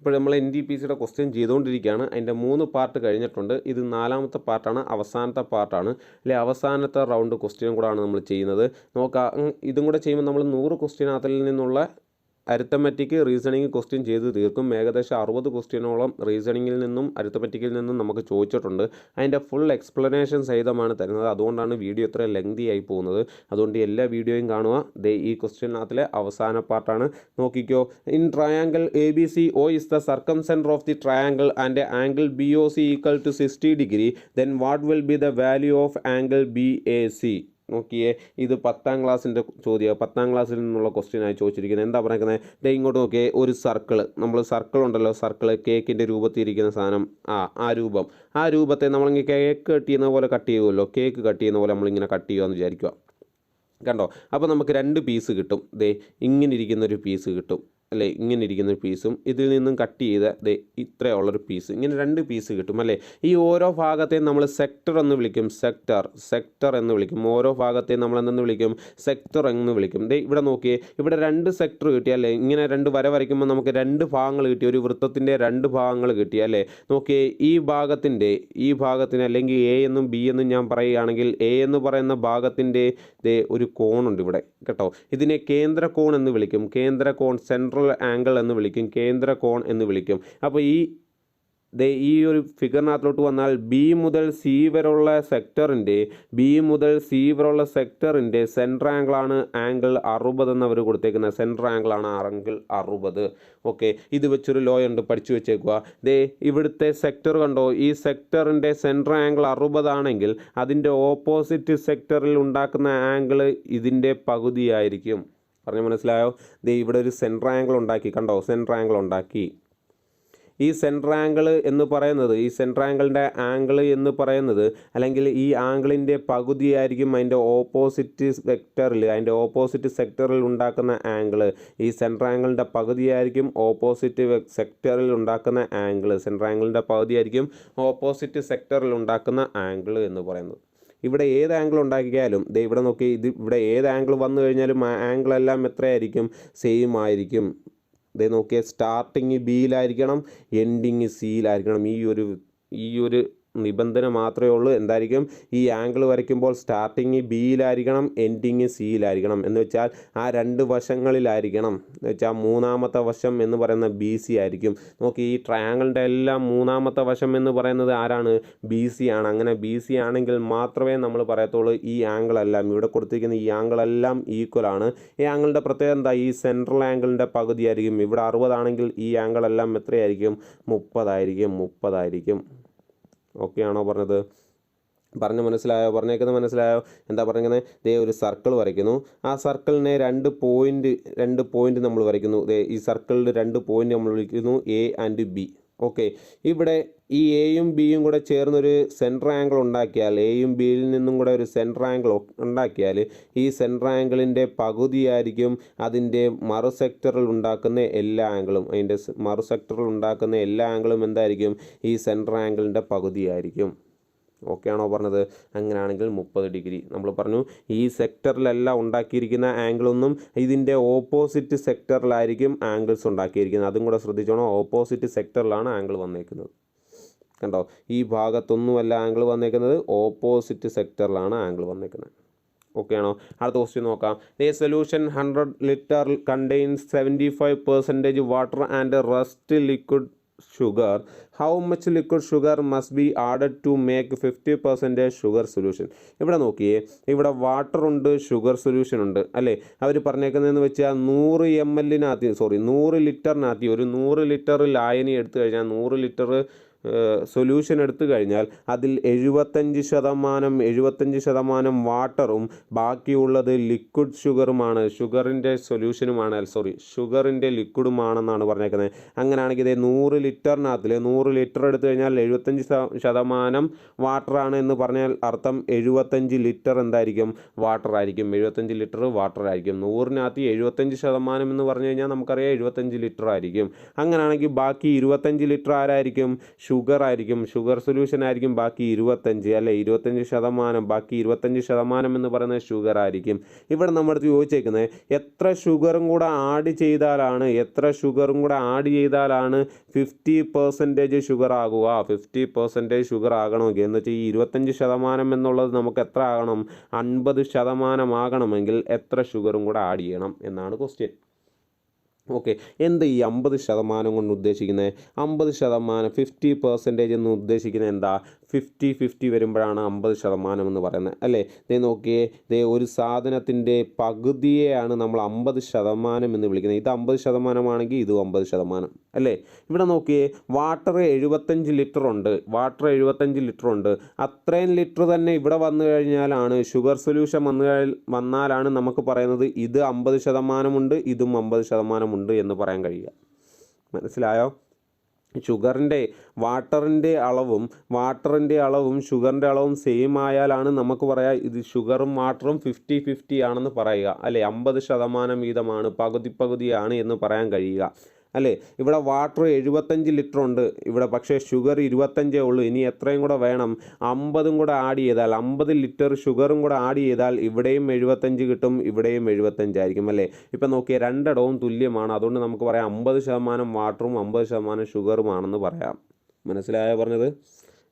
ഇപ്പോൾ നമ്മൾ NTPCയുടെ ക്വസ്റ്റ്യൻ ചെയ്തുകൊണ്ടിരിക്കുകയാണ്. അതിൻ്റെ 3 പാർട്ട് കഴിഞ്ഞിട്ടുണ്ട്. ഇത് 4ാമത്തെ പാർട്ടാണ്, അവസാനത്തെ പാർട്ടാണ്. അല്ലെ അവസാനത്തെ റൗണ്ട് ക്വസ്റ്റ്യനും കൂടാണ് നമ്മൾ ചെയ്യുന്നത്. നോക്കാം, ഇതും കൂടെ ചെയ്യുമ്പോൾ നമ്മൾ 100 ക്വസ്റ്റ്യനകത്തിൽ നിന്നുള്ള അരിത്തമെറ്റിക് റീസണിങ് ക്വസ്റ്റ്യൻ ചെയ്ത് തീർക്കും. ഏകദേശം 60 ക്വസ്റ്റ്യനോളം റീസണിങ്ങിൽ നിന്നും അരിത്തമെറ്റിക്കിൽ നിന്നും നമുക്ക് ചോദിച്ചിട്ടുണ്ട്. അതിൻ്റെ ഫുൾ എക്സ്പ്ലനേഷൻ സഹിതമാണ് തരുന്നത്. അതുകൊണ്ടാണ് വീഡിയോ ഇത്ര ലെങ്തി ആയി പോകുന്നത്. അതുകൊണ്ട് എല്ലാ വീഡിയോയും കാണുക. ഈ ക്വസ്റ്റ്യനകത്തിലെ അവസാന പാർട്ടാണ്. നോക്കിക്കോ. In triangle ABC, O is the circumcenter of the triangle and angle BOC equal to 60 degree. Then what will be the value of angle BAC? നോക്കിയേ, ഇത് 10ാം ക്ലാസ്സിൻ്റെ ചോദ്യമാണ്. 10ാം ക്ലാസ്സിൽ നിന്നുള്ള ക്വസ്റ്റ്യനായി ചോദിച്ചിരിക്കുന്നത്. എന്താ പറയുന്നത്? ഇങ്ങോട്ട് നോക്കിയേ, ഒരു സർക്കിൾ ഉണ്ടല്ലോ, കേക്കിൻ്റെ രൂപത്തിലിരിക്കുന്ന സാധനം, ആ രൂപം, ആ രൂപത്തെ നമ്മളിങ്ങനെ കേക്ക് കട്ട് ചെയ്യുന്ന പോലെ കട്ട് ചെയ്യുമല്ലോ, കേക്ക് കട്ട് ചെയ്യുന്ന പോലെ നമ്മളിങ്ങനെ കട്ട് ചെയ്യുകയെന്ന് വിചാരിക്കുക. കണ്ടോ? അപ്പോൾ നമുക്ക് 2 പീസ് കിട്ടും. ഇങ്ങനെ ഇരിക്കുന്നൊരു പീസ് കിട്ടും, അല്ലേ? ഇങ്ങനെ ഇരിക്കുന്നൊരു പീസും ഇതിൽ നിന്നും കട്ട് ചെയ്ത ഇത്രയുള്ളൊരു പീസ്, ഇങ്ങനെ 2 പീസ് കിട്ടും, അല്ലേ? ഈ ഓരോ ഭാഗത്തെയും നമ്മൾ സെക്ടർ എന്ന് വിളിക്കും. സെക്ടർ എന്ന് വിളിക്കും. ഓരോ ഭാഗത്തെയും നമ്മൾ എന്തെന്ന് വിളിക്കും? സെക്ടർ എന്ന് വിളിക്കും. ഇവിടെ നോക്കിയേ, ഇവിടെ 2 സെക്ടർ കിട്ടി, അല്ലേ? ഇങ്ങനെ 2 വര വരയ്ക്കുമ്പോൾ നമുക്ക് 2 ഭാഗങ്ങൾ കിട്ടി, ഒരു വൃത്തത്തിൻ്റെ 2 ഭാഗങ്ങൾ കിട്ടി, അല്ലേ? നോക്കിയേ, ഈ ഭാഗത്തിന് അല്ലെങ്കിൽ A എന്നും B എന്നും ഞാൻ പറയുകയാണെങ്കിൽ, A എന്ന് പറയുന്ന ഭാഗത്തിൻ്റെ ഒരു കോണുണ്ട് ഇവിടെ, കേട്ടോ. ഇതിനെ കേന്ദ്ര കോൺ എന്ന് വിളിക്കും. കേന്ദ്ര കോൺ, സെൻട്രൽ ആംഗിൾ എന്ന് വിളിക്കും, കേന്ദ്ര കോൺ എന്ന് വിളിക്കും. അപ്പോൾ ഈ ഒരു ഫിഗറിനകത്തോട്ട് വന്നാൽ B മുതൽ C വരെയുള്ള സെക്ടറിൻ്റെ സെൻട്രൽ ആംഗിളാണ് ആംഗിൾ 60 എന്ന് അവർ കൊടുത്തേക്കുന്നത്. Central ആംഗിളാണ് angle 60. ഓക്കെ, ഇത് വെച്ചൊരു ലോ ഉണ്ട്, പഠിച്ചു വെച്ചേക്കുക. ഇവിടുത്തെ സെക്ടർ കണ്ടോ, ഈ സെക്ടറിൻ്റെ സെൻട്രൽ ആംഗിൾ 60 ആണെങ്കിൽ അതിൻ്റെ ഓപ്പോസിറ്റ് സെക്ടറിൽ ഉണ്ടാക്കുന്ന ആംഗിൾ ഇതിൻ്റെ പകുതിയായിരിക്കും. പറഞ്ഞ് മനസ്സിലായോ? ഇവിടെ ഒരു സെൻട്രൽ ആംഗിൾ ഉണ്ടാക്കി, കണ്ടോ? സെൻട്രൽ ആംഗിൾ ഉണ്ടാക്കി. ഈ സെൻട്രൽ ആംഗിൾ എന്ന് പറയുന്നത്, ഈ സെൻട്രൽ ആംഗിളിൻ്റെ ആംഗിൾ എന്ന് പറയുന്നത്, അല്ലെങ്കിൽ ഈ ആംഗിളിൻ്റെ പകുതിയായിരിക്കും അതിൻ്റെ ഓപ്പോസിറ്റ് സെക്ടറിൽ ഉണ്ടാക്കുന്ന ആംഗിൾ. ഈ സെൻട്രൽ ആംഗിളിൻ്റെ പകുതിയായിരിക്കും ഓപ്പോസിറ്റ് സെക്ടറിൽ ഉണ്ടാക്കുന്ന ആംഗിൾ. സെൻട്രൽ ആംഗിളിൻ്റെ പകുതിയായിരിക്കും ഓപ്പോസിറ്റ് സെക്ടറിൽ ഉണ്ടാക്കുന്ന ആംഗിൾ എന്ന് പറയുന്നത്. ഇവിടെ ഏത് ആംഗിൾ ഉണ്ടാക്കിയാലും ഇവിടെ നോക്കി, ഇവിടെ ഏത് ആംഗിൾ വന്നു കഴിഞ്ഞാലും ആ ആംഗിളെല്ലാം എത്രയായിരിക്കും? സെയിം ആയിരിക്കും. നോക്കിയേ, സ്റ്റാർട്ടിങ് ബിയിലായിരിക്കണം, എൻഡിങ് സിയിലായിരിക്കണം. ഈ ഒരു നിബന്ധന മാത്രമേ ഉള്ളൂ. എന്തായിരിക്കും? ഈ ആംഗിൾ വരയ്ക്കുമ്പോൾ സ്റ്റാർട്ടിങ് ബിയിലായിരിക്കണം, എൻഡിങ് സിയിലായിരിക്കണം. എന്ന് വെച്ചാൽ ആ 2 വശങ്ങളിലായിരിക്കണം. എന്ന് വെച്ചാൽ 3ാമത്തെ വശം എന്ന് പറയുന്ന BC ആയിരിക്കും. നോക്കി, ഈ ട്രയാങ്കിളിൻ്റെ എല്ലാം 3ാമത്തെ വശം എന്ന് പറയുന്നത് ആരാണ്? BC ആണ്. അങ്ങനെ BC ആണെങ്കിൽ മാത്രമേ നമ്മൾ പറയത്തുള്ളൂ ഈ ആംഗിളെല്ലാം, ഇവിടെ കൊടുത്തിരിക്കുന്ന ഈ ആംഗിളെല്ലാം ഈക്വൽ ആണ്. ഈ ആംഗിളിൻ്റെ പ്രത്യേകത എന്താ? ഈ സെൻട്രൽ ആംഗിളിൻ്റെ പകുതിയായിരിക്കും. ഇവിടെ 60 ആണെങ്കിൽ ഈ ആംഗിളെല്ലാം എത്രയായിരിക്കും? 30 ആയിരിക്കും. ഓക്കെ ആണോ പറഞ്ഞത്? പറഞ്ഞേക്കുന്നത് മനസ്സിലായോ? എന്താ പറയുന്നത്? ഒരു സർക്കിൾ വരയ്ക്കുന്നു. ആ സർക്കിളിനെ 2 പോയിന്റ് നമ്മൾ വരയ്ക്കുന്നു. ഈ സർക്കിളിൽ 2 പോയിന്റ് നമ്മൾ വിളിക്കുന്നു A ആൻഡ് B. ഓക്കെ, ഇവിടെ ഈ എയും ബിയും കൂടെ ചേർന്നൊരു സെൻട്രൽ ആംഗിൾ ഉണ്ടാക്കിയാൽ, എയും ബിയിൽ നിന്നും കൂടെ ഒരു സെൻട്രൽ ആംഗിൾ ഉണ്ടാക്കിയാൽ ഈ സെൻട്രൽ ആംഗിളിൻ്റെ പകുതിയായിരിക്കും അതിൻ്റെ മറു സെക്ടറിൽ ഉണ്ടാക്കുന്ന എല്ലാ ആംഗിളും. അതിൻ്റെ മറു സെക്ടറിൽ ഉണ്ടാക്കുന്ന എല്ലാ ആംഗിളും എന്തായിരിക്കും? ഈ സെൻട്രൽ ആംഗിളിൻ്റെ പകുതിയായിരിക്കും. ഓക്കെ ആണോ പറഞ്ഞത്? അങ്ങനെയാണെങ്കിൽ 30 ഡിഗ്രി. നമ്മൾ പറഞ്ഞു ഈ സെക്ടറിലല്ല ഉണ്ടാക്കിയിരിക്കുന്ന ആംഗിളൊന്നും ഇതിൻ്റെ ഓപ്പോസിറ്റ് സെക്ടറിലായിരിക്കും ആംഗിൾസ് ഉണ്ടാക്കിയിരിക്കുന്നത്. അതും കൂടെ ശ്രദ്ധിച്ചോണം. ഓപ്പോസിറ്റ് സെക്ടറിലാണ് ആംഗിൾ വന്നേക്കുന്നത്. കണ്ടോ? ഈ ഭാഗത്തൊന്നുമല്ല ആംഗിൾ വന്നേക്കുന്നത്, ഓപ്പോസിറ്റ് സെക്ടറിലാണ് ആംഗിൾ വന്നേക്കുന്നത്. ഓക്കെ ആണോ? അടുത്ത ക്വസ്റ്റ്യൻ നോക്കാം. A solution 100 litre contains 75% water and rest liquid sugar. How much liquid sugar must be added to make 50% sugar solution? ഇവിടെ നോക്കിയേ, ഇവിടെ വാട്ടർ ഉണ്ട്, ഷുഗർ സൊല്യൂഷൻ ഉണ്ട്, അല്ലേ? അവർ പറഞ്ഞേക്കുന്നതെന്ന് വെച്ചാൽ 100 ലിറ്ററിനകത്ത് ഒരു 100 ലിറ്റർ ലായനി എടുത്തു കഴിഞ്ഞാൽ 100 ലിറ്റർ സൊല്യൂഷൻ എടുത്തു കഴിഞ്ഞാൽ അതിൽ 75% വാട്ടറും ബാക്കിയുള്ളത് ലിക്വിഡ് ഷുഗറുമാണ്, ഷുഗറിൻ്റെ ലിക്വിഡുമാണെന്നാണ് പറഞ്ഞേക്കുന്നത്. അങ്ങനെയാണെങ്കിൽ ഇതേ 100 ലിറ്ററിനകത്തിൽ 100 ലിറ്റർ എടുത്തു കഴിഞ്ഞാൽ 75% വാട്ടറാണ് എന്ന് പറഞ്ഞാൽ അർത്ഥം 75 ലിറ്റർ എന്തായിരിക്കും? വാട്ടർ ആയിരിക്കും. 75 ലിറ്റർ വാട്ടർ ആയിരിക്കും. 100-നകത്ത് 75% എന്ന് പറഞ്ഞു കഴിഞ്ഞാൽ നമുക്കറിയാം 75 ലിറ്റർ ആയിരിക്കും. അങ്ങനെയാണെങ്കിൽ ബാക്കി 25 ലിറ്റർ ആരായിരിക്കും? ഷുഗർ ആയിരിക്കും, ഷുഗർ സൊല്യൂഷൻ ആയിരിക്കും ബാക്കി 25 അല്ലേ, 25%, ബാക്കി 25% എന്ന് പറയുന്നത് ഷുഗർ ആയിരിക്കും. ഇവിടെ നമ്മുടെ അടുത്ത് ചോദിച്ചേക്കുന്നത് എത്ര ഷുഗറും കൂടെ ആഡ് ചെയ്താലാണ് 50% ഷുഗർ ആകുക. 50% ഷുഗർ ആകണമെങ്കിൽ എന്ന് വെച്ചാൽ ഈ 25% എന്നുള്ളത് നമുക്ക് എത്ര ആകണം, 50% ആകണമെങ്കിൽ എത്ര ഷുഗറും കൂടെ ആഡ് ചെയ്യണം എന്നാണ് ക്വസ്റ്റ്യൻ. ഓക്കെ, എന്ത് ഈ 50% കൊണ്ട് ഉദ്ദേശിക്കുന്നത്? 50%, 50% എന്ന് ഉദ്ദേശിക്കുന്നത് എന്താ? 50-50 വരുമ്പോഴാണ് 50% എന്ന് പറയുന്നത് അല്ലേ. ദേ നോക്കിയേ, ദേ ഒരു സാധനത്തിൻ്റെ പകുതിയെയാണ് നമ്മൾ 50% എന്ന് വിളിക്കുന്നത്. ഇത് 50% ആണെങ്കിൽ ഇതും 50% അല്ലേ. ഇവിടെ നോക്കിയേ, വാട്ടർ 75 ലിറ്റർ ഉണ്ട്. അത്രയും ലിറ്റർ തന്നെ ഇവിടെ വന്നു കഴിഞ്ഞാലാണ് ഷുഗർ സൊല്യൂഷൻ വന്നാലാണ് നമുക്ക് പറയുന്നത് ഇത് 50% ഉണ്ട്, ഇതും 50% ഉണ്ട് എന്ന് പറയാൻ കഴിയുക. മനസ്സിലായോ? വാട്ടറിൻ്റെ അളവും ഷുഗറിൻ്റെ അളവും സെയിം ആയാലാണ് നമുക്ക് പറയാം ഇത് ഷുഗറും വാട്ടറും 50-50 ആണെന്ന് പറയുക അല്ലേ. 50% വീതമാണ്, പകുതിയാണ് എന്ന് പറയാൻ കഴിയുക അല്ലേ. ഇവിടെ വാട്ടർ 75 ലിറ്റർ ഉണ്ട് ഇവിടെ, പക്ഷേ ഷുഗർ 25 ഉള്ളൂ. ഇനി എത്രയും കൂടെ വേണം? 50 കൂടെ ആഡ് ചെയ്താൽ, 50 ലിറ്റർ ഷുഗറും കൂടെ ആഡ് ചെയ്താൽ ഇവിടെയും 75 കിട്ടും, ഇവിടെയും 75 ആയിരിക്കും അല്ലേ. ഇപ്പം നോക്കിയാൽ രണ്ടിടവും തുല്യമാണ്. അതുകൊണ്ട് നമുക്ക് പറയാം 50% വാട്ടറും 50% ഷുഗറുമാണെന്ന് പറയാം. മനസ്സിലായോ പറഞ്ഞത്?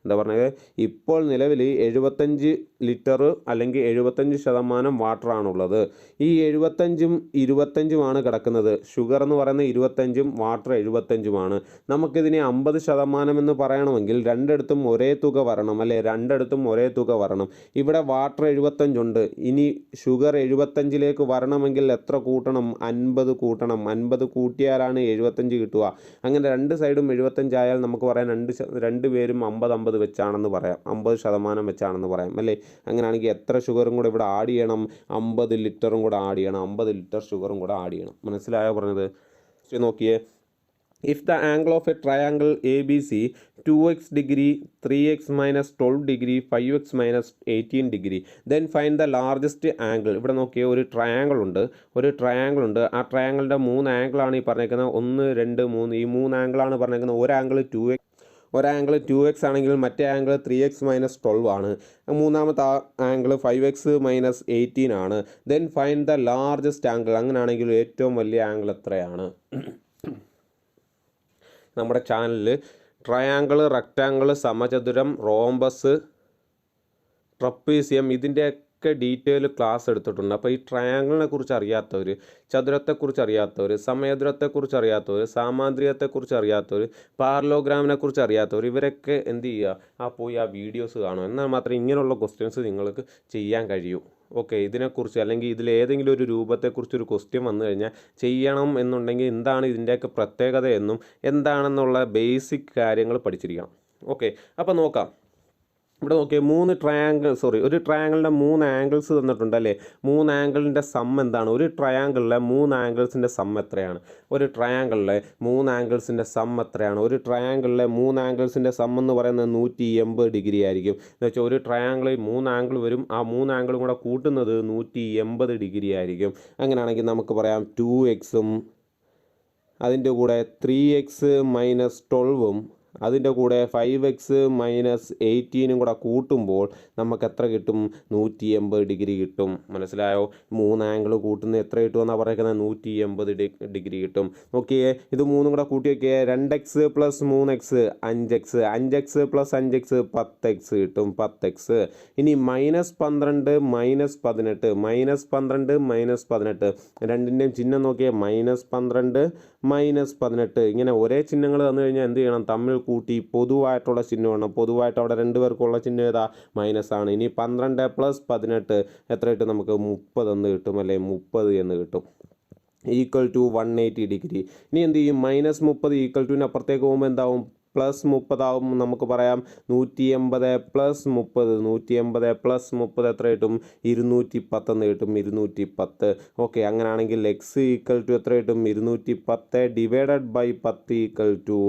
എന്താ പറഞ്ഞത്? ഇപ്പോൾ നിലവിൽ 75 ലിറ്റർ അല്ലെങ്കിൽ 75% വാട്ടറാണുള്ളത്. ഈ 75ഉം 25ഉമാണ് കിടക്കുന്നത്. ഷുഗർ എന്ന് പറയുന്നത് 25ഉം വാട്ടർ 75ഉമാണ്. നമുക്കിതിനെ 50% എന്ന് പറയണമെങ്കിൽ രണ്ടിടത്തും ഒരേ തുക വരണം അല്ലേ. ഇവിടെ വാട്ടർ 75 ഉണ്ട്. ഇനി ഷുഗർ 75ലേക്ക് വരണമെങ്കിൽ എത്ര കൂട്ടണം? 50 കൂട്ടണം. 50 കൂട്ടിയാലാണ് 75 കിട്ടുക. അങ്ങനെ രണ്ട് സൈഡും 75 ആയാൽ നമുക്ക് പറയാം രണ്ടുപേരും 50-50 വെച്ചാണെന്ന് പറയാം, 50% വെച്ചാണെന്ന് പറയാം അല്ലേ. അങ്ങനെയാണെങ്കിൽ എത്ര ഷുഗറും കൂടെ ഇവിടെ ആഡ് ചെയ്യണം? 50 ലിറ്ററും കൂടെ ആഡ് ചെയ്യണം, 50 ലിറ്റർ ഷുഗറും കൂടെ ആഡ് ചെയ്യണം. മനസ്സിലായോ പറഞ്ഞത്? നോക്കിയേ, if the angle of A triangle A B C 2x degree, 3x minus 12 degree, 5x minus 18 degree, then find the largest angle. ഇവിടെ നോക്കിയേ, ഒരു ട്രയാങ്കിൾ ഉണ്ട്. ആ ട്രയാങ്കിളിൻ്റെ 3 ആംഗിളാണ് ഈ പറഞ്ഞേക്കുന്നത്. 1, 2, 3. ഈ 3 ആംഗിളാണ് പറഞ്ഞേക്കുന്നത്. ഒരു ആംഗിൾ 2x ആണെങ്കിൽ മറ്റേ ആംഗിൾ 3x minus 12 ആണ്. മൂന്നാമത്തെ ആംഗിൾ 5x minus 18 ആണ്. Then find the largest angle. അങ്ങനെയാണെങ്കിൽ ഏറ്റവും വലിയ ആംഗിൾ എത്രയാണ്? നമ്മുടെ ചാനലിൽ ട്രയാങ്കിൾ, റെക്റ്റാങ്കിൾ, സമചതുരം, റോംബസ്, ട്രപ്പീസിയം ഇതിൻ്റെയൊക്കെ ഡീറ്റെയിൽ ക്ലാസ് എടുത്തിട്ടുണ്ട്. അപ്പോൾ ഈ ട്രയാങ്കിളിനെ കുറിച്ച് അറിയാത്തവർ, ചതുരത്തെക്കുറിച്ച് അറിയാത്തവർ, സമചതുരത്തെക്കുറിച്ച് അറിയാത്തവർ, സാമാന്ത്രികത്തെക്കുറിച്ച് അറിയാത്തവർ, പാരലോഗ്രാമിനെ കുറിച്ച് അറിയാത്തവർ, ഇവരൊക്കെ എന്ത് ചെയ്യുക? പോയി ആ വീഡിയോസ് കാണും. എന്നാൽ മാത്രമേ ഇങ്ങനെയുള്ള ക്വസ്റ്റ്യൻസ് നിങ്ങൾക്ക് ചെയ്യാൻ കഴിയൂ. ഓക്കെ, ഇതിനെക്കുറിച്ച് അല്ലെങ്കിൽ ഇതിലേതെങ്കിലും ഒരു രൂപത്തെക്കുറിച്ചൊരു ക്വസ്റ്റ്യൻ വന്നു കഴിഞ്ഞാൽ ചെയ്യണം എന്നുണ്ടെങ്കിൽ എന്താണ് ഇതിൻ്റെയൊക്കെ പ്രത്യേകത എന്നും എന്താണെന്നുള്ള ബേസിക് കാര്യങ്ങൾ പഠിച്ചിരിക്കണം. ഓക്കെ, അപ്പോൾ നോക്കാം. ഇവിടെ നോക്കിയാൽ ഒരു ട്രയാങ്കിളിൻ്റെ 3 ആംഗിൾസ് തന്നിട്ടുണ്ട് അല്ലേ. 3 ആംഗിളിൻ്റെ സം എന്താണ്? ഒരു ട്രയാങ്കിളിലെ 3 ആംഗിൾസിൻ്റെ സം എത്രയാണ്? ഒരു ട്രയാങ്കിളിലെ 3 ആംഗിൾസിൻ്റെ സം എന്ന് പറയുന്നത് 180 ഡിഗ്രി ആയിരിക്കും. എന്ന് വെച്ചാൽ ഒരു ട്രയാങ്കിളിൽ 3 ആംഗിൾ വരും. ആ 3 ആംഗിളും കൂടെ കൂട്ടുന്നത് 180 ഡിഗ്രി ആയിരിക്കും. അങ്ങനെയാണെങ്കിൽ നമുക്ക് പറയാം 2x അതിൻ്റെ കൂടെ 3x minus 12 അതിൻ്റെ കൂടെ 5x minus 18 കൂടെ കൂട്ടുമ്പോൾ നമുക്ക് എത്ര കിട്ടും? 180 ഡിഗ്രി കിട്ടും. മനസ്സിലായോ? 3 ആംഗിൾ കൂട്ടുന്ന എത്ര കിട്ടുമെന്നാണ് പറയുന്നത്? 180 ഡിഗ്രി കിട്ടും. നോക്കിയേ, ഇത് 3 കൂടെ കൂട്ടി വയ്ക്കുക. 2x plus 3x 5x, 5x plus 5x 10x കിട്ടും. 10x. ഇനി -12 -18 രണ്ടിൻ്റെയും ചിഹ്നം നോക്കിയാൽ -12 -18 ഇങ്ങനെ ഒരേ ചിഹ്നങ്ങൾ തന്നു കഴിഞ്ഞാൽ എന്ത് ചെയ്യണം? തമ്മിൽ കൂട്ടി പൊതുവായിട്ടുള്ള ചിഹ്നമാണ്. പൊതുവായിട്ട് അവിടെ 2 പേർക്കുള്ള ചിഹ്നം ഏതാ? മൈനസ് ആണ്. ഇനി 12 + 18 എത്ര കിട്ടും? നമുക്ക് 30 എന്ന് കിട്ടും അല്ലേ. 30 എന്ന് കിട്ടും. = 180 ഡിഗ്രി. ഇനി എന്ത് ചെയ്യും? -30 = അപ്പുറത്തേക്ക് പോകുമ്പോൾ എന്താവും? +30 ആവും. നമുക്ക് പറയാം 180 + 30 180 + 30 എത്ര കിട്ടും? 210 എന്ന് കിട്ടും. 210. ഓക്കെ, അങ്ങനെയാണെങ്കിൽ x = എത്ര കിട്ടും? 210 / 10 =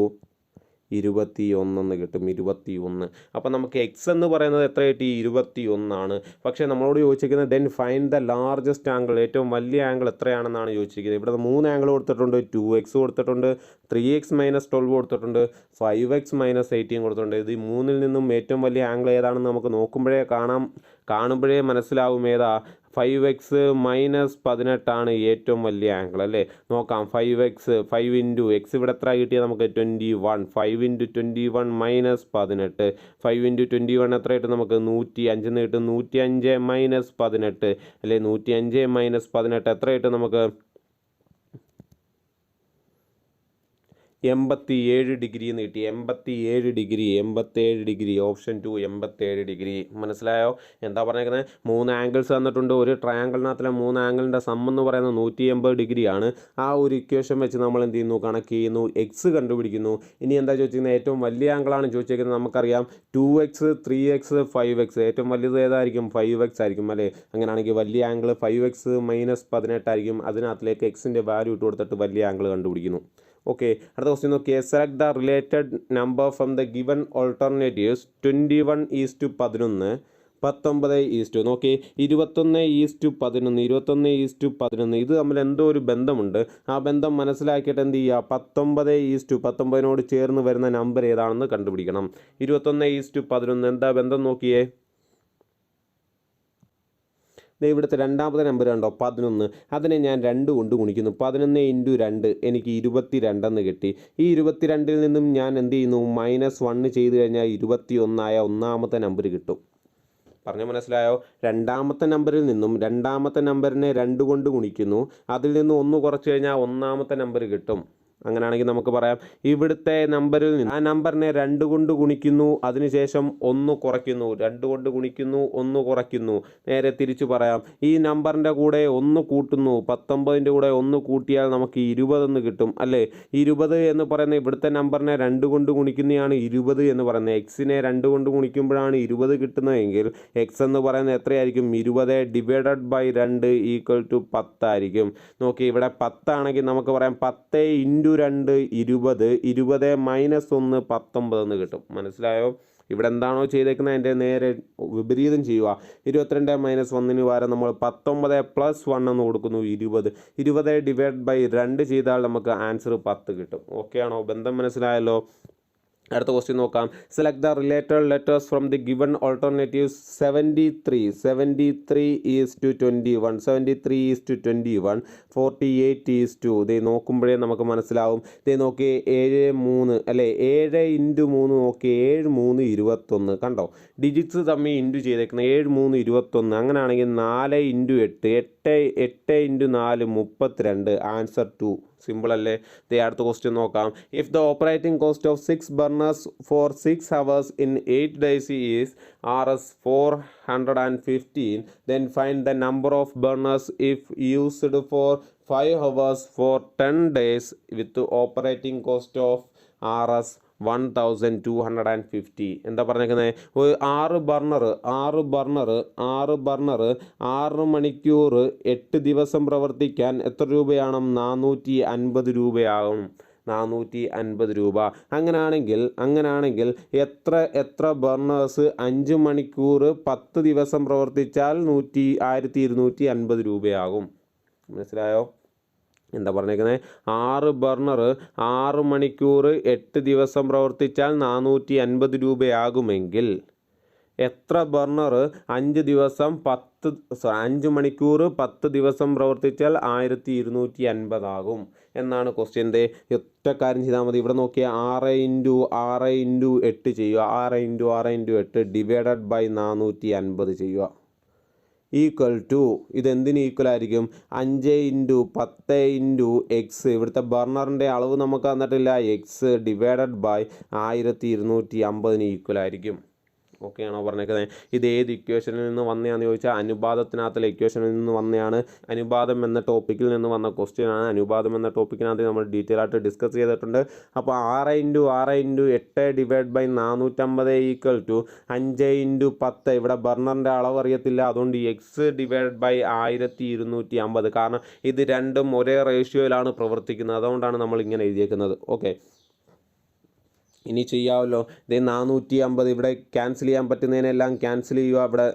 21 കിട്ടും. 21. അപ്പോൾ നമുക്ക് എക്സ് എന്ന് പറയുന്നത് എത്ര കിട്ടി? 21. പക്ഷേ നമ്മളോട് ചോദിച്ചിരിക്കുന്നത് then find the largest angle, ഏറ്റവും വലിയ ആംഗിൾ എത്രയാണെന്നാണ് ചോദിച്ചിരിക്കുന്നത്. ഇവിടെ 3 ആംഗിൾ കൊടുത്തിട്ടുണ്ട്, 2x കൊടുത്തിട്ടുണ്ട്, 3x - 12 കൊടുത്തിട്ടുണ്ട്, 5x - 18 കൊടുത്തിട്ടുണ്ട്. ഇത് 3ൽ നിന്നും ഏറ്റവും വലിയ ആംഗിൾ ഏതാണെന്ന് നമുക്ക് കാണുമ്പോഴേ മനസ്സിലാവും ഏതാ. 5x - 18 ഏറ്റവും വലിയ ആംഗിൾ അല്ലേ. നോക്കാം. 5x 5 ഇൻറ്റു എക്സ് ഇവിടെ എത്ര കിട്ടിയാൽ നമുക്ക് 21. 5 ഇൻറ്റു 21 - 18. 5 ഇൻറ്റു 21 എത്ര കിട്ടും നമുക്ക്? 105 കിട്ടും. 105 - 18 അല്ലേ. 105 - 18 എത്ര കിട്ടും നമുക്ക്? 87 ഡിഗ്രി എന്ന് കിട്ടി. 87 ഡിഗ്രി. Option 2 87 degree. മനസ്സിലായോ? എന്താ പറഞ്ഞേക്കുന്നത്? 3 ആംഗിൾസ് തന്നിട്ടുണ്ട്. ഒരു ട്രയാങ്കിളിനകത്തിലെ 3 ആംഗിളിൻ്റെ സം എന്ന് പറയുന്നത് 180 ഡിഗ്രിയാണ്. ആ ഒരു ഇക്വേഷൻ വെച്ച് നമ്മൾ എന്ത് ചെയ്യുന്നു? കണക്ക് ചെയ്യുന്നു, എക്സ് കണ്ടുപിടിക്കുന്നു. ഇനി എന്താ ചോദിച്ചിരിക്കുന്നത്? ഏറ്റവും വലിയ ആംഗിളാണ് ചോദിച്ചിരിക്കുന്നത്. നമുക്കറിയാം 2x 3x 5x. ഏറ്റവും വലുത് ഏതായിരിക്കും? 5x ആയിരിക്കും അല്ലേ. അങ്ങനെയാണെങ്കിൽ വലിയ ആംഗിൾ 5x - 18 ആയിരിക്കും. അതിനകത്തിലേക്ക് എക്സിൻ്റെ വാല്യൂ ഇട്ട് കൊടുത്തിട്ട് വലിയ ആംഗിൾ കണ്ടുപിടിക്കുന്നു. ഓക്കെ. അടുത്ത ക്വസ്റ്റ്യൻ നോക്കിയേ. Select the related number from the given alternatives. 21:11, 19 നോക്കി 21:11, 21:11. ഇത് തമ്മിൽ എന്തോ ഒരു ബന്ധമുണ്ട്. ആ ബന്ധം മനസ്സിലാക്കിയിട്ട് എന്ത് ചെയ്യുക? 19:19 ചേർന്ന് വരുന്ന നമ്പർ ഏതാണെന്ന് കണ്ടുപിടിക്കണം. 21:11 എന്താ ബന്ധം നോക്കിയേ. ഇവിടുത്തെ രണ്ടാമത്തെ നമ്പർ കണ്ടോ? 11. അതിനെ ഞാൻ 2 കൊണ്ട് ഗുണിക്കുന്നു. 11 × 2 എനിക്ക് 22 കിട്ടി. ഈ 22ൽ നിന്നും ഞാൻ എന്ത് ചെയ്യുന്നു? -1 ചെയ്ത് കഴിഞ്ഞാൽ 21 ഒന്നാമത്തെ നമ്പർ കിട്ടും. പറഞ്ഞു മനസ്സിലായോ? രണ്ടാമത്തെ നമ്പറിൽ നിന്നും രണ്ടാമത്തെ നമ്പറിനെ 2 കൊണ്ട് ഗുണിക്കുന്നു. അതിൽ നിന്ന് 1 കുറച്ച് കഴിഞ്ഞാൽ ഒന്നാമത്തെ നമ്പർ കിട്ടും. അങ്ങനെയാണെങ്കിൽ നമുക്ക് പറയാം ഇവിടുത്തെ നമ്പറിൽ നിന്ന് ആ നമ്പറിനെ 2 കൊണ്ട് ഗുണിക്കുന്നു, അതിനുശേഷം 1 കുറയ്ക്കുന്നു. 2 കൊണ്ട് ഗുണിക്കുന്നു, 1 കുറയ്ക്കുന്നു. നേരെ തിരിച്ചു പറയാം. ഈ നമ്പറിൻ്റെ കൂടെ 1 കൂട്ടുന്നു. 19ൻ്റെ കൂടെ 1 കൂട്ടിയാൽ നമുക്ക് 20 എന്ന് കിട്ടും അല്ലേ. 20 എന്ന് പറയുന്ന ഇവിടുത്തെ നമ്പറിനെ 2 കൊണ്ട് ഗുണിക്കുന്നതാണ് 20 എന്ന് പറയുന്നത്. എക്സിനെ 2 കൊണ്ട് ഗുണിക്കുമ്പോഴാണ് 20 കിട്ടുന്നതെങ്കിൽ എക്സ് എന്ന് പറയുന്നത് എത്രയായിരിക്കും? 20 ഡിവൈഡഡ് ബൈ 2 = 10 ആയിരിക്കും. നോക്കി, ഇവിടെ 10 ആണെങ്കിൽ നമുക്ക് പറയാം 10 × 2 20, 20 - 1 19 എന്ന് കിട്ടും. മനസ്സിലായോ? ഇവിടെ എന്താണോ ചെയ്തേക്കുന്നത് അതിൻ്റെ നേരെ വിപരീതം ചെയ്യുക. 22 - 1 പകരം നമ്മൾ 19 + 1 എന്ന് കൊടുക്കുന്നു. 20 ഡിവൈഡ് ബൈ 2 ചെയ്താൽ നമുക്ക് ആൻസർ 10 കിട്ടും. ഓക്കെ ആണോ? ബന്ധം മനസ്സിലായല്ലോ. അടുത്ത ക്വസ്റ്റ്യൻ നോക്കാം. Select the related letters from the given alternatives. 73 21, 73 48 ഇതേ നോക്കുമ്പോഴേ നമുക്ക് മനസ്സിലാവും. ഇതേ നോക്കി 7 3 അല്ലേ. 7 × 3 നോക്കി 7 3 21 കണ്ടോ? ഡിജിറ്റ്സ് തമ്മിൽ ഇൻറ്റു ചെയ്തേക്കുന്നത്. 7 3 21. അങ്ങനെയാണെങ്കിൽ 4 × 8 8 × 4 32. ആൻസർ 2. സിമ്പിൾ അല്ലേ. അടുത്ത ക്വസ്റ്റ്യൻ നോക്കാം. If the operating cost of 6 burners for 6 hours in 8 days is Rs 415, then find the number of burners if used for 5 hours for 10 days with operating cost of Rs 1250. എന്താ പറഞ്ഞേക്കുന്നത്? 6 burner 6 മണിക്കൂർ 8 ദിവസം പ്രവർത്തിക്കാൻ എത്ര രൂപയാണ്? 450 രൂപയാകും. 450 രൂപ. അങ്ങനെയാണെങ്കിൽ എത്ര ബർണേഴ്സ് 5 മണിക്കൂർ 10 ദിവസം പ്രവർത്തിച്ചാൽ 1250 രൂപയാകും. മനസ്സിലായോ? എന്താ പറഞ്ഞേക്കുന്നത്? 6 ബർണർ 6 മണിക്കൂർ 8 ദിവസം പ്രവർത്തിച്ചാൽ 450 രൂപയാകുമെങ്കിൽ എത്ര ബർണർ 5 മണിക്കൂർ 10 ദിവസം പ്രവർത്തിച്ചാൽ 1250 ആകും എന്നാണ് ക്വസ്റ്റ്യൻ്റെ. ഒറ്റ കാര്യം ചെയ്താൽ മതി. ഇവിടെ നോക്കിയാൽ 6 × 8 ചെയ്യുക. 6 × 8 ഡിവൈഡഡ് ബൈ 450 ചെയ്യുക. = ഇതെന്തിന് ഈക്വൽ ആയിരിക്കും? 5 × 10 × x. ഇവിടുത്തെ ബർണറിൻ്റെ അളവ് നമുക്ക് തന്നിട്ടില്ല. x ഡിവൈഡഡ് ബൈ 1250 ഈക്വൽ ആയിരിക്കും. ഓക്കെ ആണോ പറഞ്ഞേക്കുന്നത്? ഇത് ഏത് ഇക്വേഷനിൽ നിന്ന് വന്നതാണെന്ന് ചോദിച്ചാൽ അനുപാതത്തിനകത്തുള്ള ഇക്വേഷനിൽ നിന്ന് വന്നതാണ്. അനുപാതം എന്ന ടോപ്പിക്കിൽ നിന്ന് വന്ന ക്വസ്റ്റ്യൻ ആണ്. അനുപാതം എന്ന ടോപ്പിക്കിനകത്ത് നമ്മൾ ഡീറ്റെയിൽ ആയിട്ട് ഡിസ്കസ് ചെയ്തിട്ടുണ്ട്. അപ്പോൾ 6 × 8 ഡിവൈഡ് ബൈ 450 = 5 × 10. ഇവിടെ ബർണറിൻ്റെ അളവ് അറിയത്തില്ല, അതുകൊണ്ട് x ഡിവൈഡ് ബൈ 1250. കാരണം ഇത് രണ്ടും ഒരേ റേഷ്യോയിലാണ് പ്രവർത്തിക്കുന്നത്, അതുകൊണ്ടാണ് നമ്മൾ ഇങ്ങനെ എഴുതിയേക്കുന്നത്. ഓക്കെ. ഇനി ചെയ്യാമല്ലോ. ഇത് 450 ഇവിടെ ക്യാൻസൽ ചെയ്യാൻ പറ്റുന്നതിനെല്ലാം ക്യാൻസൽ ചെയ്യുക. ഇവിടെ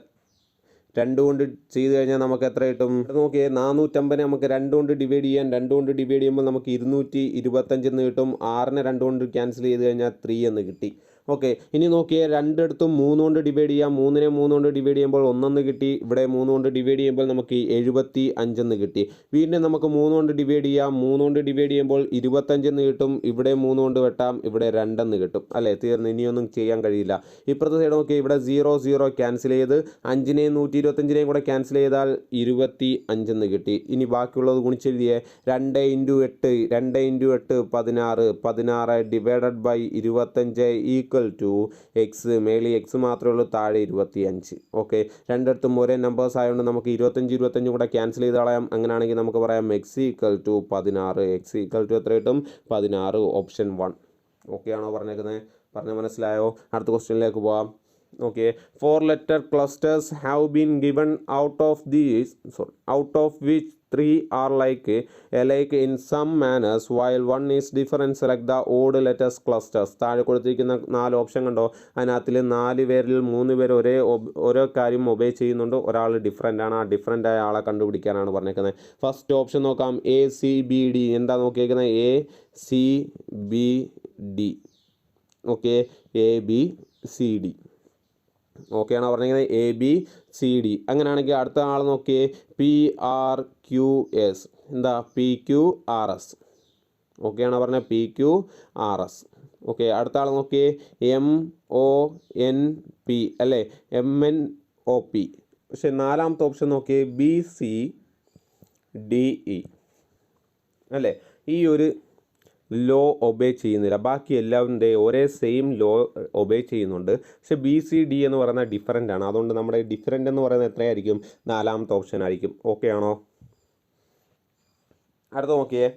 2 കൊണ്ട് ചെയ്ത് കഴിഞ്ഞാൽ നമുക്ക് എത്ര കിട്ടും? നോക്കിയേ, 450 നമുക്ക് 2 കൊണ്ട് ഡിവൈഡ് ചെയ്യാൻ. 2 കൊണ്ട് ഡിവൈഡ് ചെയ്യുമ്പോൾ നമുക്ക് 225 എന്ന് കിട്ടും. 6നെ 2 കൊണ്ട് ക്യാൻസൽ ചെയ്ത് കഴിഞ്ഞാൽ 3 എന്ന് കിട്ടി. ഓക്കെ, ഇനി നോക്കിയേ, രണ്ടിടത്തും 3 കൊണ്ട് ഡിവൈഡ് ചെയ്യാം. 3നെ 3 കൊണ്ട് ഡിവൈഡ് ചെയ്യുമ്പോൾ 1 കിട്ടി. ഇവിടെ 3 കൊണ്ട് ഡിവൈഡ് ചെയ്യുമ്പോൾ നമുക്ക് 75 എന്ന് കിട്ടി. വീണ്ടും നമുക്ക് 3 കൊണ്ട് ഡിവൈഡ് ചെയ്യാം. 3 കൊണ്ട് ഡിവൈഡ് ചെയ്യുമ്പോൾ 25 എന്ന് കിട്ടും. ഇവിടെ 3 കൊണ്ട് വെട്ടാം. ഇവിടെ 2 എന്ന് കിട്ടും. അല്ലേ, തീർന്ന്. ഇനിയൊന്നും ചെയ്യാൻ കഴിയില്ല. ഇപ്പുറത്തെ സൈഡ് നോക്കി, ഇവിടെ 0 ക്യാൻസൽ ചെയ്ത് 5നെയും 125നെയും കൂടെ ക്യാൻസൽ ചെയ്താൽ 25 എന്ന് കിട്ടി. ഇനി ബാക്കിയുള്ളത് ഗുണിച്ചെഴുതിയേ. 2 × 8 2 × 8 16 16 divided by 25 equal to X. മേളിൽ എക്സ് മാത്രമേ ഉള്ളൂ, താഴെ 25. ഓക്കെ, രണ്ടിടത്തും ഒരേ നമ്പേഴ്സ് ആയതുകൊണ്ട് നമുക്ക് 25 കൂടെ ക്യാൻസൽ ചെയ്ത് കളയാം. അങ്ങനെയാണെങ്കിൽ നമുക്ക് പറയാം X equal to 16. X equal to എത്ര കിട്ടും? 16. ഓപ്ഷൻ 1. ഓക്കെ ആണോ പറഞ്ഞേക്കുന്നത്? പറഞ്ഞ മനസ്സിലായോ? അടുത്ത ക്വസ്റ്റ്യനിലേക്ക് പോവാം. Okay, 4 letter clusters have been given out of which 3 are alike in some manners while one is different. Select the odd letters clusters. താഴെ കൊടുത്തിരിക്കുന്ന 4 ഓപ്ഷൻ കണ്ടോ? അതിനകത്തിൽ 4 പേരിൽ 3 പേര് ഓരോ കാര്യം ഒബേ ചെയ്യുന്നുണ്ട്. ഒരാൾ ഡിഫറൻ്റ് ആണ്. ആ ഡിഫറൻ്റ് ആയ ആളെ കണ്ടുപിടിക്കാനാണ് പറഞ്ഞേക്കുന്നത്. ഫസ്റ്റ് ഓപ്ഷൻ നോക്കാം, ACBD. എന്താ നോക്കിയേക്കുന്നത്? ACBD. Okay, ABCD. ഓക്കെ ആണോ പറഞ്ഞിരിക്കുന്നത്? ABCD. അങ്ങനെയാണെങ്കിൽ അടുത്ത ആൾ നോക്കിയേ, PRQS. എന്താ? PQRS. ഓക്കെ ആണോ പറഞ്ഞത്? PQRS. ഓക്കെ, അടുത്ത ആൾ നോക്കിയേ, MONP അല്ലേ, MNOP. പക്ഷെ നാലാമത്തെ ഓപ്ഷൻ നോക്കിയേ, BCDE അല്ലേ. ഈ ഒരു ലോ ഒബേ ചെയ്യുന്നില്ല. ബാക്കി എല്ലാവരുടെ ഒരേ സെയിം ലോ ഒബേ ചെയ്യുന്നുണ്ട്. പക്ഷെ BCD എന്ന് പറയുന്നത് ഡിഫറൻ്റ് ആണ്. അതുകൊണ്ട് നമ്മുടെ ഡിഫറൻ്റ് എന്ന് പറയുന്നത് എത്രയായിരിക്കും? നാലാമത്തെ ഓപ്ഷൻ ആയിരിക്കും. ഓക്കെ ആണോ? അടുത്ത നോക്കിയേ,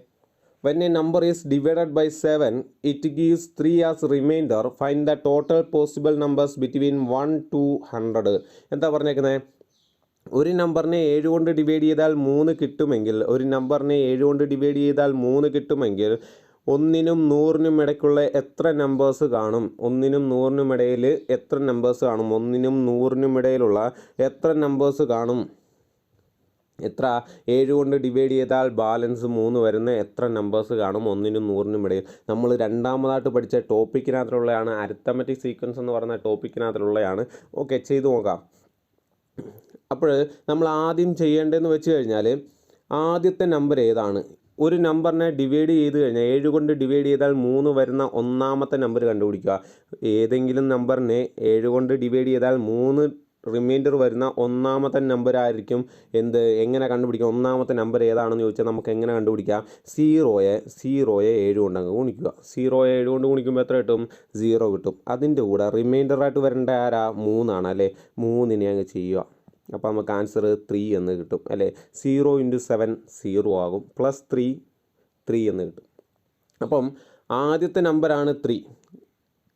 when a number is divided by 7 it gives 3 as remainder. Find the total possible numbers between 1 to 100. എന്താ പറഞ്ഞേക്കുന്നത്? ഒരു നമ്പറിനെ 7 കൊണ്ട് ഡിവൈഡ് ചെയ്താൽ 3 കിട്ടുമെങ്കിൽ, ഒരു നമ്പറിനെ 7 കൊണ്ട് ഡിവൈഡ് ചെയ്താൽ 3 കിട്ടുമെങ്കിൽ 1നും 100നും ഇടയ്ക്കുള്ള എത്ര നമ്പേഴ്സ് കാണും? 1നും 100നും ഇടയിൽ എത്ര നമ്പേഴ്സ് കാണും? 1നും 100നും ഇടയിലുള്ള എത്ര നമ്പേഴ്സ് കാണും? എത്ര? 7 കൊണ്ട് ഡിവൈഡ് ചെയ്താൽ ബാലൻസ് 3 വരുന്ന എത്ര നമ്പേഴ്സ് കാണും 1നും 100നും ഇടയിൽ? നമ്മൾ രണ്ടാമതായിട്ട് പഠിച്ച ടോപ്പിക്കിനകത്തുള്ളതാണ്. അരിത്തമെറ്റിക് സീക്വൻസ് എന്ന് പറയുന്ന ടോപ്പിക്കിനകത്തുള്ളതാണ്. ഓക്കെ, ചെയ്തു നോക്കാം. അപ്പോൾ നമ്മൾ ആദ്യം ചെയ്യേണ്ടതെന്ന് വെച്ച് കഴിഞ്ഞാൽ, ആദ്യത്തെ നമ്പർ ഏതാണ്? ഒരു നമ്പറിനെ ഡിവൈഡ് ചെയ്ത് കഴിഞ്ഞാൽ 7 കൊണ്ട് ഡിവൈഡ് ചെയ്താൽ 3 വരുന്ന ഒന്നാമത്തെ നമ്പർ കണ്ടുപിടിക്കുക. ഏതെങ്കിലും നമ്പറിനെ 7 കൊണ്ട് ഡിവൈഡ് ചെയ്താൽ 3 റിമൈൻഡർ വരുന്ന ഒന്നാമത്തെ നമ്പർ ആയിരിക്കും എങ്ങനെ കണ്ടുപിടിക്കാം? ഒന്നാമത്തെ നമ്പർ ഏതാണെന്ന് ചോദിച്ചാൽ നമുക്ക് എങ്ങനെ കണ്ടുപിടിക്കാം? 0യെ 7 കൊണ്ട് അങ്ങ് ഗുണിക്കുക. 0യെ 7 കൊണ്ട് ഗുണിക്കുമ്പോൾ എത്ര കിട്ടും? 0 കിട്ടും. അതിൻ്റെ കൂടെ റിമൈൻഡറായിട്ട് വരേണ്ട ആരാ? 3 ആണ് അല്ലേ. 3നെ അങ്ങ് ചെയ്യുക. അപ്പോൾ നമുക്ക് ആൻസർ 3 എന്ന് കിട്ടും അല്ലേ. 0 × 7 0 ആകും. +3 എന്ന് കിട്ടും. അപ്പം ആദ്യത്തെ നമ്പറാണ് 3.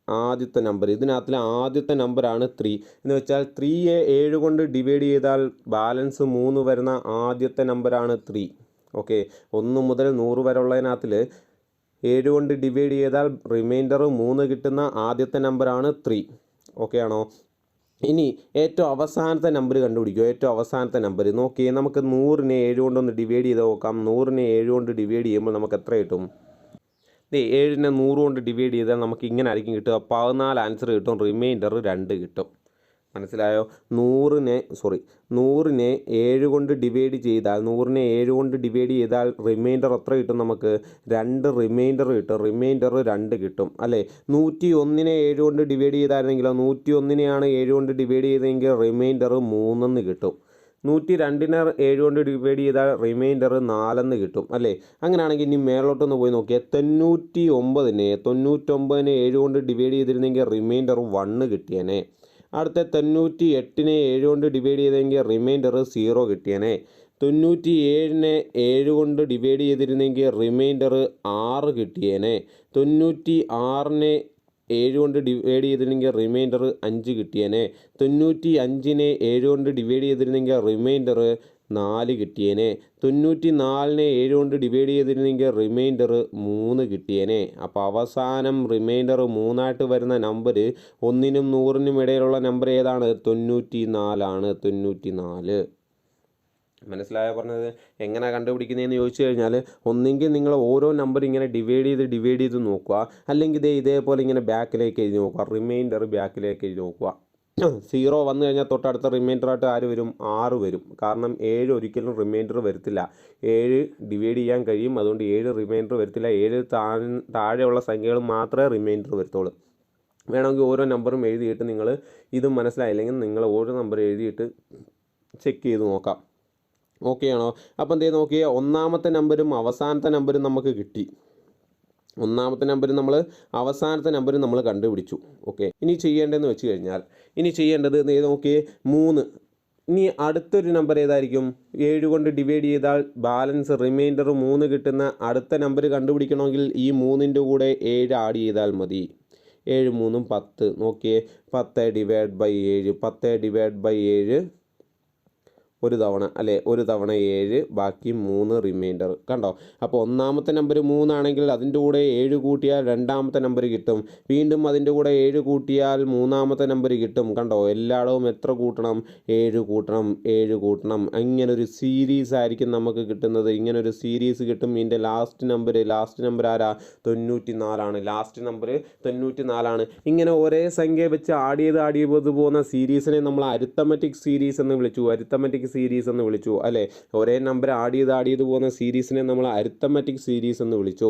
ആദ്യത്തെ നമ്പർ ഇതിനകത്തിലെ ആദ്യത്തെ നമ്പറാണ് 3 എന്ന് വെച്ചാൽ 3യെ 7 കൊണ്ട് ഡിവൈഡ് ചെയ്താൽ ബാലൻസ് 3 വരുന്ന ആദ്യത്തെ നമ്പറാണ് 3. ഓക്കെ, 1 മുതൽ 100 വരെ ഉള്ളതിനകത്തിൽ 7 കൊണ്ട് ഡിവൈഡ് ചെയ്താൽ റിമൈൻഡർ 3 കിട്ടുന്ന ആദ്യത്തെ നമ്പറാണ് 3. ഓക്കെ ആണോ? ഇനി ഏറ്റവും അവസാനത്തെ നമ്പർ കണ്ടുപിടിക്കുക. ഏറ്റവും അവസാനത്തെ നമ്പർ നോക്കിയേ, നമുക്ക് 100നെ 7 കൊണ്ടൊന്ന് ഡിവൈഡ് ചെയ്ത് നോക്കാം. 100നെ 7 കൊണ്ട് ഡിവൈഡ് ചെയ്യുമ്പോൾ നമുക്ക് എത്ര കിട്ടും? 7നെ 100 കൊണ്ട് ഡിവൈഡ് ചെയ്താൽ നമുക്ക് ഇങ്ങനെ ആയിരിക്കും കിട്ടുക. 14 ആൻസർ കിട്ടും. റിമൈൻഡർ 2 കിട്ടും. മനസ്സിലായോ? 100നെ 7 കൊണ്ട് ഡിവൈഡ് ചെയ്താൽ റിമൈൻഡർ എത്ര കിട്ടും? നമുക്ക് 2 റിമൈൻഡർ കിട്ടും. റിമൈൻഡർ 2 കിട്ടും അല്ലേ. 101നെ 7 കൊണ്ട് ഡിവൈഡ് ചെയ്തായിരുന്നെങ്കിലോ, 101നെയാണ് 7 കൊണ്ട് ഡിവൈഡ് ചെയ്തെങ്കിൽ റിമൈൻഡർ 3 കിട്ടും. 102നെ 7 കൊണ്ട് ഡിവൈഡ് ചെയ്താൽ റിമൈൻഡർ 4 കിട്ടും അല്ലേ. അങ്ങനെയാണെങ്കിൽ ഇനി മേലോട്ടൊന്ന് പോയി നോക്കിയാൽ 99നെ 7 കൊണ്ട് ഡിവൈഡ് ചെയ്തിരുന്നെങ്കിൽ റിമൈൻഡർ 1 കിട്ടിയേനെ. അടുത്ത 98നെ 7 കൊണ്ട് ഡിവൈഡ് ചെയ്തെങ്കിൽ റിമൈൻഡർ 0 കിട്ടിയേനെ. 97നെ 7 കൊണ്ട് ഡിവൈഡ് ചെയ്തിരുന്നെങ്കിൽ റിമൈൻഡർ 6 കിട്ടിയേനെ. 96നെ 7 കൊണ്ട് ഡിവൈഡ് ചെയ്തിരുന്നെങ്കിൽ റിമൈൻഡർ 5 കിട്ടിയേനെ. 95നെ 7 കൊണ്ട് ഡിവൈഡ് ചെയ്തിരുന്നെങ്കിൽ റിമൈൻഡർ 4 കിട്ടിയേനെ. 94നെ 7 കൊണ്ട് ഡിവൈഡ് ചെയ്തിരുന്നെങ്കിൽ റിമൈൻഡർ 3 കിട്ടിയേനെ. അപ്പോൾ അവസാനം റിമൈൻഡർ 3ആയിട്ട് വരുന്ന നമ്പർ 1നും 100നും ഇടയിലുള്ള നമ്പർ ഏതാണ്? 94 94. മനസ്സിലായോ പറഞ്ഞത്? എങ്ങനെ കണ്ടുപിടിക്കുന്നതെന്ന് ചോദിച്ചു കഴിഞ്ഞാൽ ഒന്നെങ്കിൽ നിങ്ങൾ ഓരോ നമ്പർ ഇങ്ങനെ ഡിവൈഡ് ചെയ്ത് നോക്കുക, അല്ലെങ്കിൽ ഇതേപോലെ ഇങ്ങനെ ബാക്കിലേക്ക് എഴുതി നോക്കുക, റിമൈൻഡർ ബാക്കിലേക്ക് എഴുതി നോക്കുക. 0 വന്നു കഴിഞ്ഞാൽ തൊട്ടടുത്ത റിമൈൻഡറായിട്ട് ആര് വരും? 6 വരും. കാരണം 7 ഒരിക്കലും റിമൈൻഡർ വരത്തില്ല. 7 ഡിവൈഡ് ചെയ്യാൻ കഴിയും, അതുകൊണ്ട് 7 റിമൈൻഡർ വരത്തില്ല. 7 താഴെയുള്ള സംഖ്യകൾ മാത്രമേ റിമൈൻഡർ വരത്തുള്ളൂ. വേണമെങ്കിൽ ഓരോ നമ്പറും എഴുതിയിട്ട് നിങ്ങൾ ഇത് മനസ്സിലായില്ലെങ്കിൽ നിങ്ങൾ ഓരോ നമ്പർ എഴുതിയിട്ട് ചെക്ക് ചെയ്ത് നോക്കാം. ഓക്കെ ആണോ? അപ്പം എന്തേ നോക്കിയാൽ ഒന്നാമത്തെ നമ്പരും അവസാനത്തെ നമ്പരും നമുക്ക് കിട്ടി. ഒന്നാമത്തെ നമ്പരും അവസാനത്തെ നമ്പരും നമ്മൾ കണ്ടുപിടിച്ചു. ഓക്കെ, ഇനി ചെയ്യേണ്ടതെന്ന് വെച്ച് കഴിഞ്ഞാൽ ചെയ്യേണ്ടത് നോക്കിയേ 3. ഇനി അടുത്തൊരു നമ്പർ ഏതായിരിക്കും? 7 കൊണ്ട് ഡിവൈഡ് ചെയ്താൽ ബാലൻസ് റിമൈൻഡർ 3 കിട്ടുന്ന അടുത്ത നമ്പർ കണ്ടുപിടിക്കണമെങ്കിൽ ഈ 3ൻ്റെ കൂടെ 7 ആഡ് ചെയ്താൽ മതി. 7 3 10. നോക്കിയേ, 10 ഡിവൈഡ് ബൈ 7 ഒരു തവണ അല്ലേ, ഒരു തവണ 7, ബാക്കി 3 റിമൈൻഡർ. കണ്ടോ? അപ്പോൾ ഒന്നാമത്തെ നമ്പർ 3 ആണെങ്കിൽ അതിൻ്റെ കൂടെ 7 കൂട്ടിയാൽ രണ്ടാമത്തെ നമ്പർ കിട്ടും. വീണ്ടും അതിൻ്റെ കൂടെ 7 കൂട്ടിയാൽ മൂന്നാമത്തെ നമ്പർ കിട്ടും. കണ്ടോ? എല്ലായിടവും എത്ര കൂട്ടണം? 7 കൂട്ടണം. ഇങ്ങനൊരു സീരീസ് ആയിരിക്കും നമുക്ക് കിട്ടുന്നത്. ഇങ്ങനൊരു സീരീസ് കിട്ടും. ഇതിൻ്റെ ലാസ്റ്റ് നമ്പർ ആരാ? 94. Last number 94. ഇങ്ങനെ ഒരേ സംഖ്യ വെച്ച് ആഡ് ചെയ്ത് പോകുന്ന സീരീസിനെ നമ്മൾ അരിത്തമെറ്റിക് സീരീസ് എന്ന് വിളിച്ചു. അല്ലേ? ഒരേ നമ്പർ ആഡ് ചെയ്ത് പോകുന്ന സീരീസിനെ നമ്മൾ അരിത്തമെറ്റിക് സീരീസ് എന്ന് വിളിച്ചു.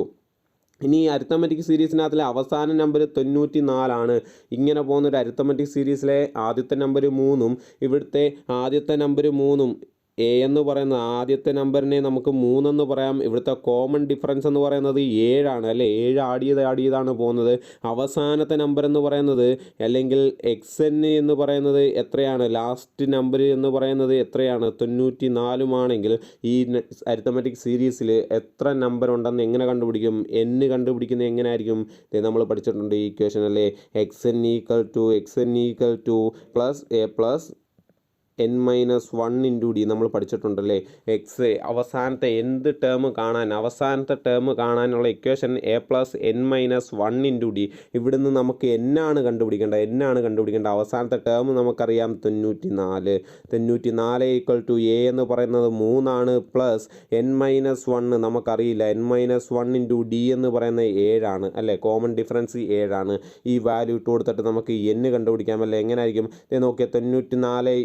ഇനി ഈ അരിത്തമെറ്റിക് സീരീസിനകത്തിലെ അവസാന നമ്പർ 94. ഇങ്ങനെ പോകുന്നൊരു അരിത്തമെറ്റിക് സീരീസിലെ ആദ്യത്തെ നമ്പർ 3ഉം ഇവിടുത്തെ ആദ്യത്തെ നമ്പർ 3ഉം എ എന്ന് പറയുന്ന ആദ്യത്തെ നമ്പറിനെ നമുക്ക് 3 എന്ന് പറയാം. ഇവിടുത്തെ കോമൺ ഡിഫറൻസ് എന്ന് പറയുന്നത് 7 ആണ്. അല്ലേ? 7 ആഡ് ചെയ്താണ് പോകുന്നത്. അവസാനത്തെ നമ്പർ എന്ന് പറയുന്നത് അല്ലെങ്കിൽ XN എന്ന് പറയുന്നത് എത്രയാണ്? ലാസ്റ്റ് നമ്പർ എന്ന് പറയുന്നത് എത്രയാണ്? 94 ആണെങ്കിൽ ഈ അരിത്തമെറ്റിക് സീരീസിൽ എത്ര നമ്പർ ഉണ്ടെന്ന് എങ്ങനെ കണ്ടുപിടിക്കും? N കണ്ടുപിടിക്കുന്നത് എങ്ങനെയായിരിക്കും? നമ്മൾ പഠിച്ചിട്ടുണ്ട് ഈ ഇക്വേഷൻ അല്ലേ? XN = plus A plus n-1 × d നമ്മൾ പഠിച്ചിട്ടുണ്ടല്ലേ? എക്സ് അവസാനത്തെ ടേം കാണാനുള്ള ഇക്വേഷൻ A + n-1 × d. ഇവിടുന്ന് നമുക്ക് എന്നാണ് കണ്ടുപിടിക്കേണ്ടത്. അവസാനത്തെ ടേം നമുക്കറിയാം 94. 94 = A എന്ന് പറയുന്നത് 3 ആണ്, പ്ലസ് n-1 നമുക്കറിയില്ല. n-1 × d എന്ന് പറയുന്നത് 7 ആണ്. അല്ലേ? കോമൺ ഡിഫറൻസ് 7 ആണ്. ഈ വാല്യൂ ഇട്ട് കൊടുത്തിട്ട് നമുക്ക് n കണ്ടുപിടിക്കാം. അല്ലേ? എങ്ങനെയായിരിക്കും? നോക്കിയാൽ 94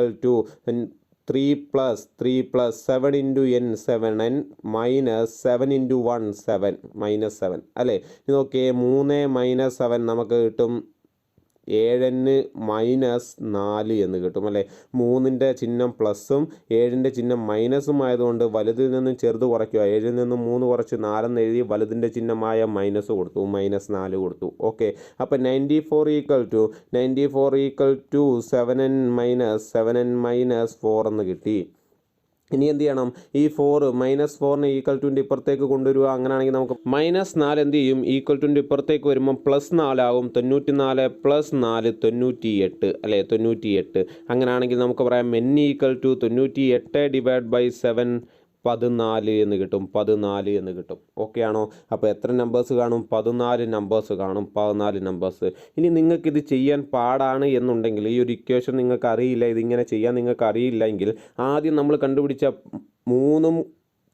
= 3 + 7 × n 7n - 7 × 1 7 -7. അല്ലേ? നോക്കിയേ 3 - 7 നമുക്ക് കിട്ടും 7n - 4 എന്ന് കിട്ടും. അല്ലേ? 3ൻ്റെ ചിഹ്നം പ്ലസും 7ൻ്റെ ചിഹ്നം മൈനസും ആയതുകൊണ്ട് വലുതിൽ നിന്നും ചെറുത് കുറയ്ക്കുക. 7ൽ നിന്നും 3 കുറച്ച് 4 എന്ന് എഴുതി വലുതിൻ്റെ ചിഹ്നമായ മൈനസ് കൊടുത്തു, -4 കൊടുത്തു. ഓക്കെ, അപ്പോൾ 94 = 7n - 4 എന്ന് കിട്ടി. ഇനി എന്ത് ചെയ്യണം? ഈ -4നെ =ൻ്റെ ഇപ്പുറത്തേക്ക് കൊണ്ടുവരിക. അങ്ങനെയാണെങ്കിൽ നമുക്ക് -4 എന്ത് ചെയ്യും? =ൻ്റെ ഇപ്പുറത്തേക്ക് വരുമ്പോൾ +4 ആകും. 94 + 4 98. അല്ലേ? 98. അങ്ങനെയാണെങ്കിൽ നമുക്ക് പറയാം n = 98/7 14 എന്ന് കിട്ടും. 14 എന്ന് കിട്ടും. ഓക്കെ ആണോ? അപ്പോൾ എത്ര നമ്പേഴ്സ് കാണും? 14 നമ്പേഴ്സ് കാണും. 14 നമ്പേഴ്സ്. ഇനി നിങ്ങൾക്കിത് ചെയ്യാൻ പാടാണ് എന്നുണ്ടെങ്കിൽ, ഈ ഒരു ഇക്വേഷൻ നിങ്ങൾക്ക് അറിയില്ല, ഇതിങ്ങനെ ചെയ്യാൻ നിങ്ങൾക്ക് അറിയില്ല എങ്കിൽ ആദ്യം നമ്മൾ കണ്ടുപിടിച്ച 3ഉം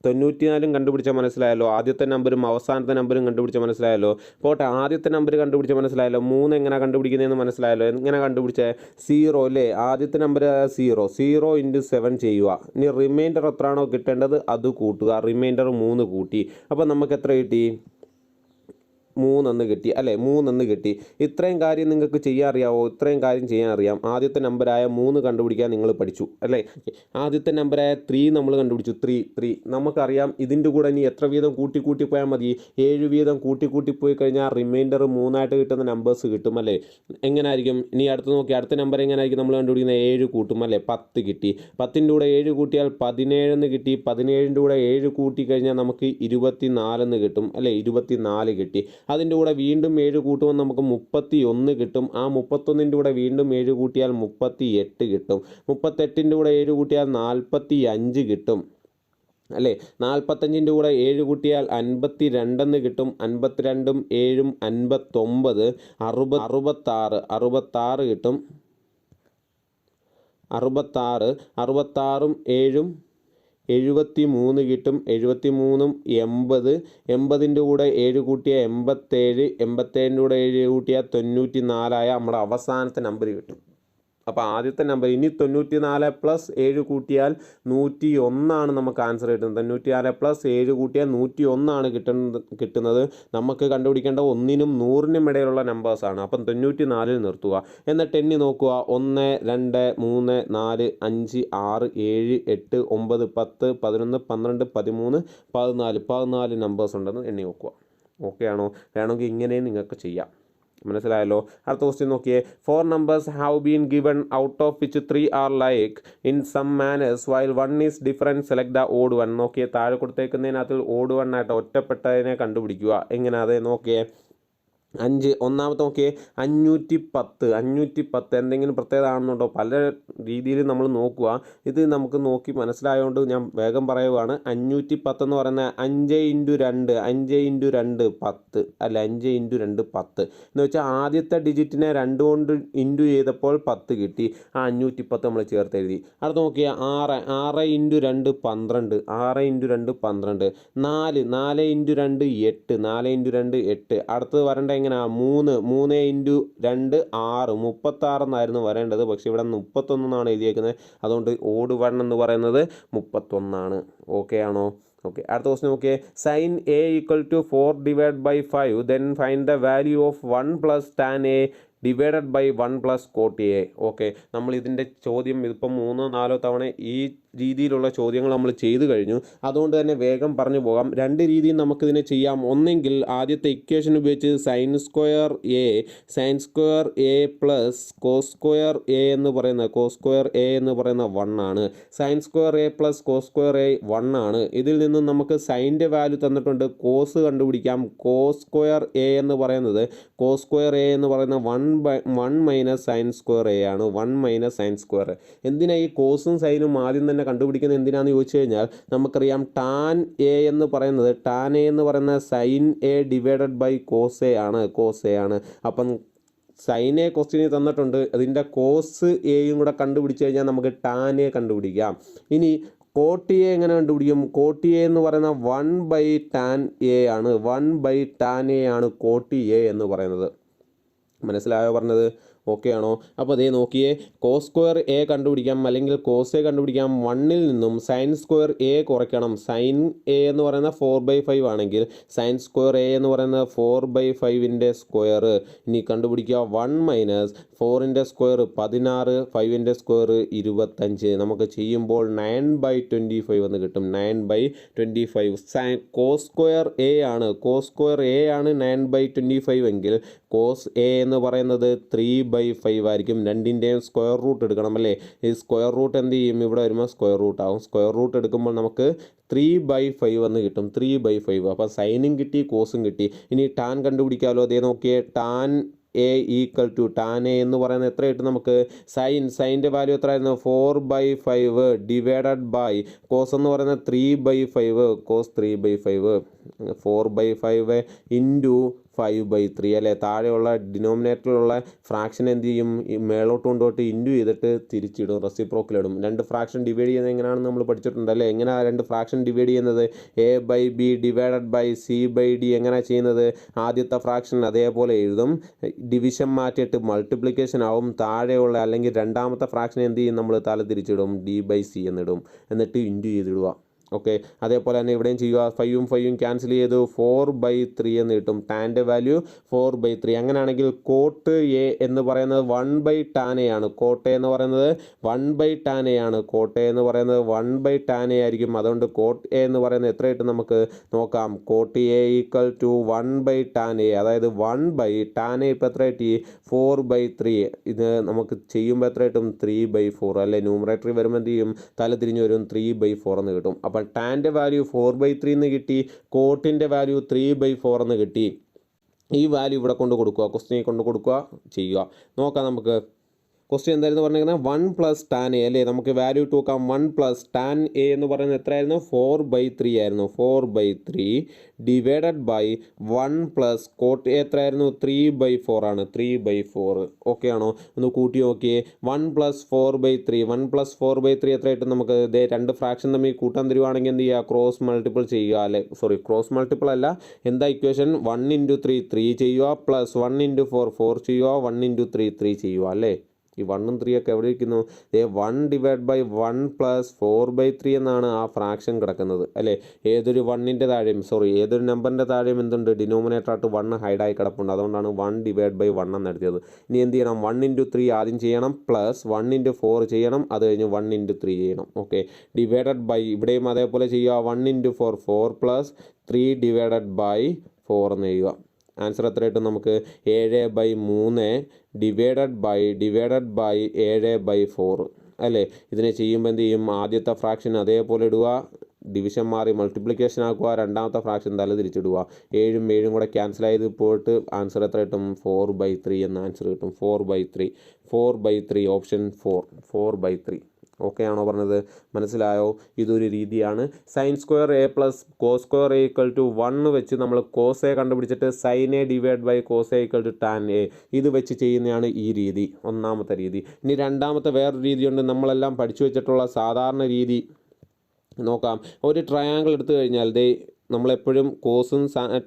94 കണ്ടുപിടിച്ചാൽ മനസ്സിലായല്ലോ. ആദ്യത്തെ നമ്പറും അവസാനത്തെ നമ്പറും കണ്ടുപിടിച്ചാൽ മനസ്സിലായല്ലോ. പോട്ടെ, ആദ്യത്തെ നമ്പർ കണ്ടുപിടിച്ചാൽ മനസ്സിലായല്ലോ. 3 എങ്ങനെ കണ്ടുപിടിക്കുന്നതെന്ന് മനസ്സിലായല്ലോ. എങ്ങനെ കണ്ടുപിടിച്ചേ? 0 അല്ലേ? ആദ്യത്തെ നമ്പർ 0 × 7 ചെയ്യുക. ഇനി റിമൈൻഡർ എത്രയാണോ കിട്ടേണ്ടത് അത് കൂട്ടുക. റിമൈൻഡർ 3 കൂട്ടി. അപ്പോൾ നമുക്ക് എത്ര കിട്ടി? 3 എന്ന് കിട്ടി. അല്ലേ? 3 എന്ന് കിട്ടി. ഇത്രയും കാര്യം നിങ്ങൾക്ക് ചെയ്യാൻ അറിയാമോ? ഇത്രയും കാര്യം ചെയ്യാൻ അറിയാം. ആദ്യത്തെ നമ്പറായ 3 കണ്ടുപിടിക്കാൻ നിങ്ങൾ പഠിച്ചു. അല്ലേ? ആദ്യത്തെ നമ്പറായ 3 നമ്മൾ കണ്ടുപിടിച്ചു. 3 നമുക്കറിയാം. ഇതിൻ്റെ കൂടെ ഇനി എത്ര വീതം കൂട്ടി പോയാൽ മതി? 7 വീതം കൂട്ടി പോയി കഴിഞ്ഞാൽ റിമൈൻഡർ 3ആയിട്ട് കിട്ടുന്ന നമ്പേഴ്സ് കിട്ടും. അല്ലേ? എങ്ങനെയായിരിക്കും? ഇനി നോക്കി അടുത്ത നമ്പർ എങ്ങനെയായിരിക്കും നമ്മൾ കണ്ടുപിടിക്കുന്നത്? 7 കൂട്ടും. അല്ലേ? 10 കിട്ടി. 10ൻ്റെ കൂടെ 7 കൂട്ടിയാൽ 17 എന്ന് കിട്ടി. 17ൻ്റെ കൂടെ 7 കൂട്ടി കഴിഞ്ഞാൽ നമുക്ക് 24 എന്ന് കിട്ടും. അല്ലേ? 24 കിട്ടി. അതിൻ്റെ കൂടെ വീണ്ടും 7 കൂട്ടുമ്പോൾ നമുക്ക് 31 കിട്ടും. ആ 31ൻ്റെ കൂടെ വീണ്ടും 7 കൂട്ടിയാൽ 38 കിട്ടും. 38ൻ്റെ കൂടെ 7 കൂട്ടിയാൽ 45 കിട്ടും അല്ലേ. 45ൻ്റെ കൂടെ 7 കൂട്ടിയാൽ 52 കിട്ടും. 52ഉം 7ഉം 59, 66 കിട്ടും. 66ഉം 7ഉം 73 കിട്ടും. 73ഉം 80, 80ൻ്റെ കൂടെ 7 കൂട്ടിയാൽ 87, 87ൻ്റെ കൂടെ 7 കൂട്ടിയാൽ 94 നമ്മുടെ അവസാനത്തെ നമ്പർ കിട്ടും. അപ്പോൾ ആദ്യത്തെ നമ്പർ ഇനി 94 + 7 കൂട്ടിയാൽ 101 നമുക്ക് ആൻസർ കിട്ടുന്നത്. 94 + 7 കൂട്ടിയാൽ 101 കിട്ടുന്നത്. നമുക്ക് കണ്ടുപിടിക്കേണ്ട 1നും 100നും ഇടയിലുള്ള നമ്പേഴ്സാണ്. അപ്പം 94 നിർത്തുക. എന്നിട്ട് എണ്ണി നോക്കുക. 1, 2, 3, 4, 5, 6, 7, 8, 9, 10, 11, 12, 13, 14 നമ്പേഴ്സ് ഉണ്ടെന്ന് എണ്ണി നോക്കുക. ഓക്കെ ആണോ? വേണമെങ്കിൽ ഇങ്ങനെയും നിങ്ങൾക്ക് ചെയ്യാം. മനസ്സിലായല്ലോ. അടുത്ത ക്വസ്റ്റ്യൻ നോക്കിയേ. 4 numbers have been given out of which 3 are like in some manners while 1 is different. Select the odd one. നോക്കിയേ, താഴെ കൊടുത്തേക്കുന്നതിനകത്ത് odd one ആയിട്ട് ഒറ്റപ്പെട്ടതിനെ കണ്ടുപിടിക്കുക. എങ്ങനെ അത് നോക്കിയേ. 5 ഒന്നാമത്തെ നോക്കിയേ 510 എന്തെങ്കിലും പ്രത്യേകത ആണെന്നുണ്ടോ? പല രീതിയിൽ നമ്മൾ നോക്കുക. ഇത് നമുക്ക് നോക്കി മനസ്സിലായതുകൊണ്ട് ഞാൻ വേഗം പറയുകയാണ്. 510 എന്ന് പറയുന്നത് 5 × 2 10 അല്ല, 5 × 2 10 എന്ന് വെച്ചാൽ ആദ്യത്തെ ഡിജിറ്റിനെ 2 കൊണ്ട് ഇൻറ്റു ചെയ്തപ്പോൾ 10 കിട്ടി. ആ 510 നമ്മൾ ചേർത്ത് എഴുതി. അടുത്ത് നോക്കിയാൽ 6 × 2 12, 6 × 2 12. 4 × 2 8, 4 × 2 8. അടുത്തത് വരേണ്ട എങ്ങനെയാ? 3 × 2 6, 36 എന്നായിരുന്നു വരേണ്ടത്. പക്ഷേ ഇവിടെ 31 എന്നാണ് എഴുതിയേക്കുന്നത്. അതുകൊണ്ട് ഓഡ് 1 എന്ന് പറയുന്നത് 31. ഓക്കെ ആണോ? ഓക്കെ. അടുത്ത ക്വസ്റ്റ്യൻ നോക്കിയേ. sin a = 4/5 then find the value of 1 + tan a divided by 1 + cot a. Okay, നമ്മൾ ഇതിൻ്റെ ചോദ്യം ഇതിപ്പം 3-4 തവണ ഈ രീതിയിലുള്ള ചോദ്യങ്ങൾ നമ്മൾ ചെയ്തു കഴിഞ്ഞു. അതുകൊണ്ട് തന്നെ വേഗം പറഞ്ഞു പോകാം. രണ്ട് രീതിയിൽ നമുക്കിതിനെ ചെയ്യാം. ഒന്നെങ്കിൽ ആദ്യത്തെ ഇക്വേഷൻ ഉപയോഗിച്ച് sin square a + cos square a എന്ന് പറയുന്നത് 1 ആണ്. sin square a + cos square a 1 ആണ്. ഇതിൽ നിന്നും നമുക്ക് സൈൻ്റെ വാല്യൂ തന്നിട്ടുണ്ട്. കോസ് കണ്ടുപിടിക്കാം. cos സ്ക്വയർ a എന്ന് പറയുന്നത് 1 - sin സ്ക്വയർ a ആണ്. 1 - sin സ്ക്വയർ. എന്തിനാ ഈ കോസും സൈനും ആദ്യം തന്നെ കണ്ടുപിടിക്കുന്നത് എന്തിനാണെന്ന് ചോദിച്ചു കഴിഞ്ഞാൽ നമുക്കറിയാം tan a എന്ന് പറയുന്നത് sin a divided by cos a ആണ്. അപ്പം സൈൻ എ ക്വസ്റ്റ്യന് തന്നിട്ടുണ്ട്. അതിൻ്റെ കോസ് എയും കൂടെ കണ്ടുപിടിച്ച് കഴിഞ്ഞാൽ നമുക്ക് ടാൻ എ കണ്ടുപിടിക്കാം. ഇനി കോട്ട് എ എങ്ങനെ കണ്ടുപിടിക്കും? കോട്ട് എ എന്ന് പറയുന്ന 1/tan a ആണ്. 1/tan a ആണ് കോട്ട് എ എന്ന് പറയുന്നത്. മനസ്സിലായോ പറഞ്ഞത്? ഓക്കെ ആണോ? അപ്പോൾ അതേ നോക്കിയേ, കോസ് സ്ക്വയർ എ കണ്ടുപിടിക്കാം, അല്ലെങ്കിൽ കോസ് എ കണ്ടുപിടിക്കാം. 1ൽ നിന്നും സൈൻ സ്ക്വയർ എ കുറയ്ക്കണം. സൈൻ എ എന്ന് പറയുന്ന 4/5 ആണെങ്കിൽ സൈൻ സ്ക്വയർ എ എന്ന് പറയുന്നത് 4/5ൻ്റെ സ്ക്വയർ. ഇനി കണ്ടുപിടിക്കുക. 1 - 4ൻ്റെ സ്ക്വയർ 16, 5ൻ്റെ സ്ക്വയർ 25. നമുക്ക് ചെയ്യുമ്പോൾ 9/25 എന്ന് കിട്ടും. 9/25. കോസ് സ്ക്വയർ എ ആണ് 9/25 എങ്കിൽ കോസ് എ എന്ന് പറയുന്നത് 3/5 ആയിരിക്കും. രണ്ടിൻ്റെയും സ്ക്വയർ റൂട്ട് എടുക്കണം അല്ലേ? ഈ സ്ക്വയർ റൂട്ട് എന്ത് ചെയ്യും? ഇവിടെ വരുമ്പോൾ സ്ക്വയർ റൂട്ട് ആവും. സ്ക്വയർ റൂട്ട് എടുക്കുമ്പോൾ നമുക്ക് 3/5 എന്ന് കിട്ടും. 3/5. അപ്പോൾ സൈനും കിട്ടി, കോസും കിട്ടി. ഇനി ടാൻ കണ്ടുപിടിക്കാമല്ലോ. അതേ നോക്കിയേ, ടാൻ എ = ടാൻ എ എന്ന് പറയുന്നത് എത്ര കിട്ടും നമുക്ക്? സൈൻ്റെ വാല്യൂ എത്രയായിരുന്നു? 4/5 ഡിവൈഡഡ് ബൈ കോസ് എന്ന് പറയുന്നത് 3/5. കോസ് 3/5 4/5 ഇൻറ്റു 5/3 അല്ലേ? താഴെയുള്ള ഡിനോമിനേറ്ററിലുള്ള ഫ്രാക്ഷൻ എന്ത് ചെയ്യും? മേളോട്ട് കൊണ്ടോട്ട് ഇൻറ്റു ചെയ്തിട്ട് തിരിച്ചിടും, റെസിപ്രോക്കലിടും. രണ്ട് ഫ്രാക്ഷൻ ഡിവൈഡ് ചെയ്യുന്നത് എങ്ങനെയാണെന്ന് നമ്മൾ പഠിച്ചിട്ടുണ്ട് അല്ലേ? എങ്ങനെയാണ് രണ്ട് ഫ്രാക്ഷൻ ഡിവൈഡ് ചെയ്യുന്നത്? a/b divided by c/d. എങ്ങനെയാണ് ചെയ്യുന്നത്? ആദ്യത്തെ ഫ്രാക്ഷൻ അതേപോലെ എഴുതും, ഡിവിഷൻ മാറ്റിയിട്ട് മൾട്ടിപ്ലിക്കേഷൻ ആവും. താഴെയുള്ള അല്ലെങ്കിൽ രണ്ടാമത്തെ ഫ്രാക്ഷൻ എന്ത് ചെയ്യും? നമ്മൾ തല തിരിച്ചിടും, d/c എന്നിടും, എന്നിട്ട് ഇൻറ്റു ചെയ്തിടുക. ഓക്കെ, അതേപോലെ തന്നെ ഇവിടെയും ചെയ്യുക. 5ഉം ക്യാൻസൽ ചെയ്തു 4/3 എന്ന് കിട്ടും. ടാൻ്റെ വാല്യൂ 4/3. അങ്ങനെയാണെങ്കിൽ കോട്ട് എ എന്ന് പറയുന്നത് 1/tan a ആണ്. കോട്ട് എ എന്ന് പറയുന്നത് 1/tan a ആണ്. കോട്ട് എ എന്ന് പറയുന്നത് 1/tan a ആയിരിക്കും. അതുകൊണ്ട് കോട്ട് എ എന്ന് പറയുന്നത് എത്ര കിട്ടും നമുക്ക് നോക്കാം. കോട്ട് എ = 1/tan a, അതായത് 1/tan a ഇപ്പോൾ എത്ര കിട്ടി? 4/3. ഇത് നമുക്ക് ചെയ്യുമ്പോൾ എത്ര കിട്ടും? 3/4 അല്ലേ? ന്യൂമറേറ്ററി വരുമ്പോൾ എന്ത് ചെയ്യും? തല തിരിഞ്ഞ് വരും, 3/4 എന്ന് കിട്ടും. അപ്പോൾ ടാൻ്റെ വാല്യൂ 4/3 എന്ന് കിട്ടി, കോട്ടിൻ്റെ വാല്യൂ 3/4 എന്ന് കിട്ടി. ഈ വാല്യൂ ഇവിടെ കൊണ്ട് കൊടുക്കുക, ക്വസ്റ്റ്യനിൽ കൊണ്ട് കൊടുക്കുക ചെയ്യുക. നോക്കാം നമുക്ക്. ക്വസ്റ്റ്യൻ എന്തായിരുന്നു പറഞ്ഞിരിക്കുന്നത്? 1 + tan a അല്ലേ? നമുക്ക് വാല്യൂ ഇട്ട് നോക്കാം. 1 + tan a എന്ന് പറയുന്നത് എത്രയായിരുന്നു? 4/3 ആയിരുന്നു. 4/3 ഡിവൈഡഡ് ബൈ 1 + cot a എത്രയായിരുന്നു? 3/4 ആണ്. 3/4 ഓക്കെ ആണോ? ഒന്ന് കൂട്ടി നോക്കിയേ. 1 + 4/3 1 + 4/3 എത്ര കിട്ടും നമുക്ക്? ഇതേ രണ്ട് ഫ്രാക്ഷൻ തമ്മിൽ കൂട്ടാൻ തരുവാണെങ്കിൽ എന്ത് ചെയ്യുക? ക്രോസ് മൾട്ടിപ്പിൾ ചെയ്യുക അല്ലേ? സോറി, ക്രോസ് മൾട്ടിപ്പിൾ അല്ല. എന്താ ഇക്വേഷൻ? 1 × 3 3 ചെയ്യുക, പ്ലസ് 1 × 4 4 ചെയ്യുക, 1 × 3 3 ചെയ്യുക അല്ലേ? ഈ 1ഉം 3 ഒക്കെ എവിടെ ഇരിക്കുന്നു? 1 ഡിവൈഡ് ബൈ 1 + 4/3 എന്നാണ് ആ ഫ്രാക്ഷൻ കിടക്കുന്നത് അല്ലേ? ഏതൊരു 1ൻ്റെ താഴെയും ഏതൊരു നമ്പറിൻ്റെ താഴെയും എന്തുണ്ട്? ഡിനോമിനേറ്റർ ആയിട്ട് 1 ഹൈഡായി കിടപ്പുണ്ട്. അതുകൊണ്ടാണ് 1 ഡിവൈഡ് ബൈ 1 എന്ന് എഴുതിയത്. ഇനി എന്ത് ചെയ്യണം? 1 × 3 ആദ്യം ചെയ്യണം, പ്ലസ് 1 × 4 ചെയ്യണം, അത് കഴിഞ്ഞ് 1 × 3 ചെയ്യണം. ഓക്കെ, ഡിവൈഡഡ് ബൈ ഇവിടെയും അതേപോലെ ചെയ്യുക. 1 × 4 4 പ്ലസ് 3 ഡിവൈഡഡ് ബൈ 4 എന്ന് ചെയ്യുക. ആൻസർ എത്ര കിട്ടും നമുക്ക്? 7/3 ഡിവൈഡഡ് ബൈ 7/4 അല്ലേ? ഇതിനെ ചെയ്യുമ്പോൾ എന്ത് ചെയ്യും? ആദ്യത്തെ ഫ്രാക്ഷൻ അതേപോലെ ഇടുക, ഡിവിഷൻ മാറി മൾട്ടിപ്ലിക്കേഷൻ ആക്കുക, രണ്ടാമത്തെ ഫ്രാക്ഷൻ തല തിരിച്ചിടുക. 7ഉം 7ഉം കൂടെ ക്യാൻസൽ ചെയ്ത് പോയിട്ട് ആൻസർ എത്ര കിട്ടും? 4/3 എന്ന ആൻസർ കിട്ടും. 4/3 ഓപ്ഷൻ 4/3 ഓക്കെ ആണോ പറഞ്ഞത്? മനസ്സിലായോ? ഇതൊരു രീതിയാണ്. sin² a + cos² a = 1 വെച്ച് നമ്മൾ cos a കണ്ടുപിടിച്ചിട്ട് sin a divide by cos a = tan a ഇത് വെച്ച് ചെയ്യുന്നതാണ് ഈ രീതി, ഒന്നാമത്തെ രീതി. ഇനി രണ്ടാമത്തെ വേറൊരു രീതിയുണ്ട്, നമ്മളെല്ലാം പഠിച്ചു വെച്ചിട്ടുള്ള സാധാരണ രീതി നോക്കാം. ഒരു ട്രയാങ്കിൾ എടുത്തു കഴിഞ്ഞാൽ നമ്മളെപ്പോഴും കോസും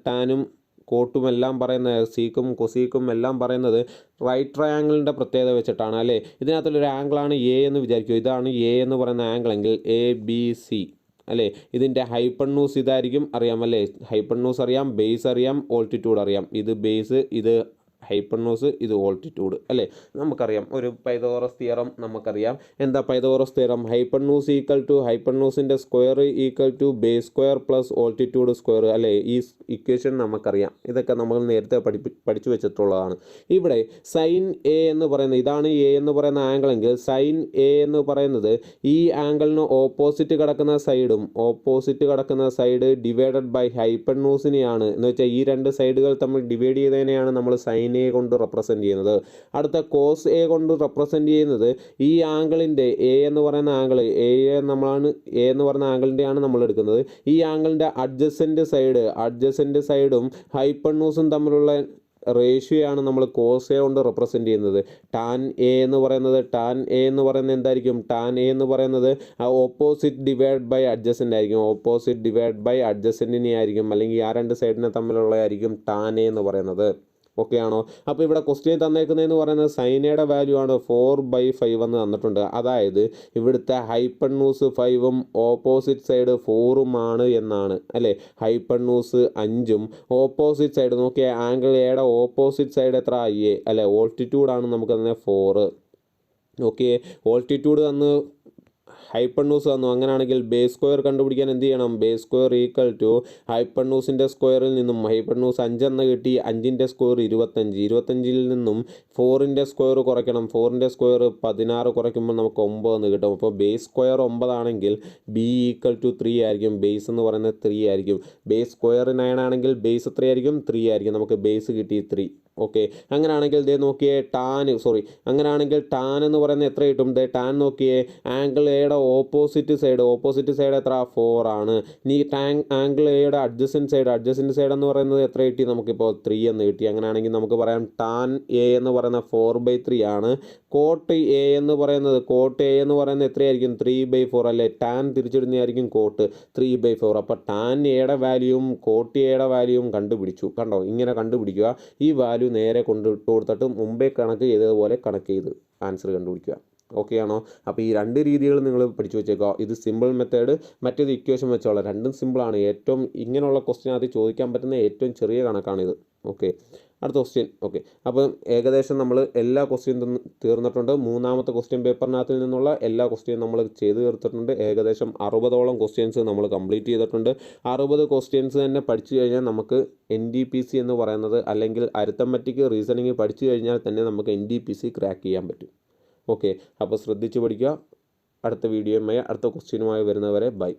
ടാനും കോട്ടും എല്ലാം പറയുന്നത്, സീക്കും കൊസീക്കും എല്ലാം പറയുന്നത് റൈറ്റ് ട്രയാങ്കിളിൻ്റെ പ്രത്യേകത വെച്ചിട്ടാണ് അല്ലേ? ഇതിനകത്തുള്ളൊരു ആംഗിളാണ് എ എന്ന് വിചാരിക്കും. ഇതാണ് എ എന്ന് പറയുന്ന ആംഗിളെങ്കിൽ ABC അല്ലേ? ഇതിൻ്റെ ഹൈപ്പൺയൂസ് ഇതായിരിക്കും, അറിയാമല്ലേ? ഹൈപ്പൺയൂസ് അറിയാം, ബേസ് അറിയാം, ഓൾട്ടിറ്റ്യൂഡ് അറിയാം. ഇത് ബേസ്, ഇത് ഹൈപ്പൺയൂസ്, ഇത് ഓൾട്ടിറ്റ്യൂഡ് അല്ലേ? നമുക്കറിയാം ഒരു പൈതഗോറസ് തിയറം നമുക്കറിയാം. എന്താ പൈതഗോറസ് തിയറം? ഹൈപ്പൺയൂസ് ഹൈപ്പൺയൂസിൻ്റെ square = base square plus altitude square അല്ലേ? ഈ ഇക്വേഷൻ നമുക്കറിയാം. ഇതൊക്കെ നമ്മൾ നേരത്തെ പഠിച്ചു വെച്ചിട്ടുള്ളതാണ്. ഇവിടെ സൈൻ എ എന്ന് പറയുന്നത്, ഇതാണ് എ എന്ന് പറയുന്ന ആംഗിളെങ്കിൽ സൈൻ എ എന്ന് പറയുന്നത് ഈ ആംഗിളിന് ഓപ്പോസിറ്റ് കിടക്കുന്ന സൈഡ് ഡിവൈഡഡ് ബൈ ഹൈപ്പൺയൂസിനെയാണ്. എന്ന് വെച്ചാൽ ഈ രണ്ട് സൈഡുകൾ തമ്മിൽ ഡിവൈഡ് ചെയ്തതിനെയാണ് നമ്മൾ സൈൻ എ കൊണ്ട് റെപ്രസെൻറ്റ് ചെയ്യുന്നത്. അടുത്ത കോസ് എ കൊണ്ട് റെപ്രസെൻറ്റ് ചെയ്യുന്നത് ഈ ആംഗിളിൻ്റെ എ എന്ന് പറയുന്ന ആംഗിൾ എ എന്ന് പറയുന്ന ആംഗിളിൻ്റെയാണ് നമ്മൾ എടുക്കുന്നത്. ഈ ആംഗിളിൻ്റെ അഡ്ജസൻറ്റ് സൈഡും ഹൈപ്പൺയൂസും തമ്മിലുള്ള റേഷ്യോ ആണ് നമ്മൾ കോസ് എ കൊണ്ട് റെപ്രസെൻറ്റ് ചെയ്യുന്നത്. ടാൻ എ എന്ന് പറയുന്നത് എന്തായിരിക്കും? ടാൻ എ എന്ന് പറയുന്നത് ഓപ്പോസിറ്റ് ഡിവൈഡ് ബൈ അഡ്ജസൻ്റ് ആയിരിക്കും. ഓപ്പോസിറ്റ് ഡിവൈഡ് ബൈ അഡ്ജസൻറ്റിനെ ആയിരിക്കും, അല്ലെങ്കിൽ ആ രണ്ട് സൈഡിനെ തമ്മിലുള്ളതായിരിക്കും ടാൻ എ എന്ന് പറയുന്നത്. ഓക്കെ ആണോ? അപ്പോൾ ഇവിടെ ക്വസ്റ്റ്യൻ തന്നേക്കുന്നതെന്ന് പറയുന്നത് സൈനയുടെ വാല്യൂ ആണ് 4/5 എന്ന് തന്നിട്ടുണ്ട്. അതായത് ഇവിടുത്തെ ഹൈപ്പൺയൂസ് 5ഉം ഓപ്പോസിറ്റ് സൈഡ് 4ഉം ആണ് എന്നാണ് അല്ലേ? ഹൈപ്പൺയൂസ് 5ഉം ഓപ്പോസിറ്റ് സൈഡ് നോക്കിയാൽ ആംഗിൾ എയുടെ ഓപ്പോസിറ്റ് സൈഡ് എത്ര? എ അല്ലേ? ഓൾട്ടിറ്റ്യൂഡാണ് നമുക്ക് തന്നെ 4. ഓക്കെ, ഓൾട്ടിറ്റ്യൂഡ് തന്ന് ഹൈപ്പൺയൂസ് തന്നു. അങ്ങനെയാണെങ്കിൽ ബേസ് സ്ക്വയർ കണ്ടുപിടിക്കാൻ എന്ത് ചെയ്യണം? ബേസ് സ്ക്വയർ = ഹൈപ്പൺയൂസിൻ്റെ സ്ക്വയറിൽ നിന്നും ഹൈപ്പൺയൂസ് 5 എന്ന് കിട്ടി, 5ൻ്റെ സ്ക്വയർ 25, 25ൽ നിന്നും 4ൻ്റെ സ്ക്വയർ കുറയ്ക്കണം. 4ൻ്റെ സ്ക്വയർ 16 കുറയ്ക്കുമ്പോൾ നമുക്ക് 9 എന്ന് കിട്ടും. അപ്പോൾ ബേസ് സ്ക്വയർ 9 ആണെങ്കിൽ B = 3 ആയിരിക്കും. ബേസ് എന്ന് പറയുന്നത് 3 ആയിരിക്കും. ബേസ് സ്ക്വയർ 9 ആണെങ്കിൽ ബേസ് എത്രയായിരിക്കും? 3 ആയിരിക്കും. നമുക്ക് ബേസ് കിട്ടി 3. ഓക്കെ, അങ്ങനെയാണെങ്കിൽ നോക്കിയേ അങ്ങനെയാണെങ്കിൽ ടാൻ എന്ന് പറയുന്നത് എത്ര കിട്ടും? ടാൻ നോക്കിയേ, ആംഗിൾ എയുടെ ഓപ്പോസിറ്റ് സൈഡ് എത്ര? 4 ആണ്. ഇനി ആംഗിൾ എയുടെ അഡ്ജസൻറ്റ് സൈഡ് എന്ന് പറയുന്നത് എത്ര കിട്ടി? നമുക്കിപ്പോൾ 3 എന്ന് കിട്ടി. അങ്ങനെയാണെങ്കിൽ നമുക്ക് പറയാം ടാൻ എ എന്ന് പറയുന്ന 4/3 ആണ്. കോട്ട് എ എന്ന് പറയുന്നത് എത്രയായിരിക്കും? 3/4 അല്ലേ? ടാൻ തിരിച്ചിടുന്നതായിരിക്കും കോട്ട് 3/4. അപ്പോൾ ടാൻ എയുടെ വാല്യൂവും കോട്ട് എയുടെ വാല്യൂവും കണ്ടുപിടിച്ചു. കണ്ടോ? ഇങ്ങനെ കണ്ടുപിടിക്കുക. ഈ വാല്യൂ നേരെ കൊണ്ടിട്ട് കൊടുത്തിട്ട് മുമ്പേ കണക്ക് ചെയ്തതുപോലെ കണക്ക് ചെയ്ത് ആൻസർ കണ്ടുപിടിക്കുക. ഓക്കെ ആണോ? അപ്പോൾ ഈ രണ്ട് രീതികൾ നിങ്ങൾ പഠിച്ചു വെച്ചേക്കുക. ഇത് സിമ്പിൾ മെത്തേഡ്, മറ്റേത് ഇക്വേഷൻ വെച്ചോളാം. രണ്ടും സിമ്പിളാണ്. ഏറ്റവും ഇങ്ങനെയുള്ള ക്വസ്റ്റ്യനകത്ത് ചോദിക്കാൻ പറ്റുന്ന ഏറ്റവും ചെറിയ കണക്കാണിത്. ഓക്കെ, അടുത്ത ക്വസ്റ്റ്യൻ. ഓക്കെ, അപ്പം ഏകദേശം നമ്മൾ എല്ലാ ക്വസ്റ്റ്യനും തീർന്നിട്ടുണ്ട്. മൂന്നാമത്തെ ക്വസ്റ്റ്യൻ പേപ്പറിനകത്തിൽ നിന്നുള്ള എല്ലാ ക്വസ്റ്റ്യനും നമ്മൾ ചെയ്ത് തീർത്തിട്ടുണ്ട്. ഏകദേശം 60ഓളം ക്വസ്റ്റ്യൻസ് നമ്മൾ കംപ്ലീറ്റ് ചെയ്തിട്ടുണ്ട്. 60 ക്വസ്റ്റ്യൻസ് തന്നെ പഠിച്ചു കഴിഞ്ഞാൽ നമുക്ക് NDPC എന്ന് പറയുന്നത്, അല്ലെങ്കിൽ അരിത്തമെറ്റിക് റീസണിങ് പഠിച്ചു കഴിഞ്ഞാൽ തന്നെ നമുക്ക് NDPC ക്രാക്ക് ചെയ്യാൻ പറ്റും. ഓക്കെ, അപ്പോൾ ശ്രദ്ധിച്ച് പഠിക്കുക. അടുത്ത വീഡിയോയുമായി അടുത്ത ക്വസ്റ്റ്യനുമായി വരുന്നവരെ ബൈ.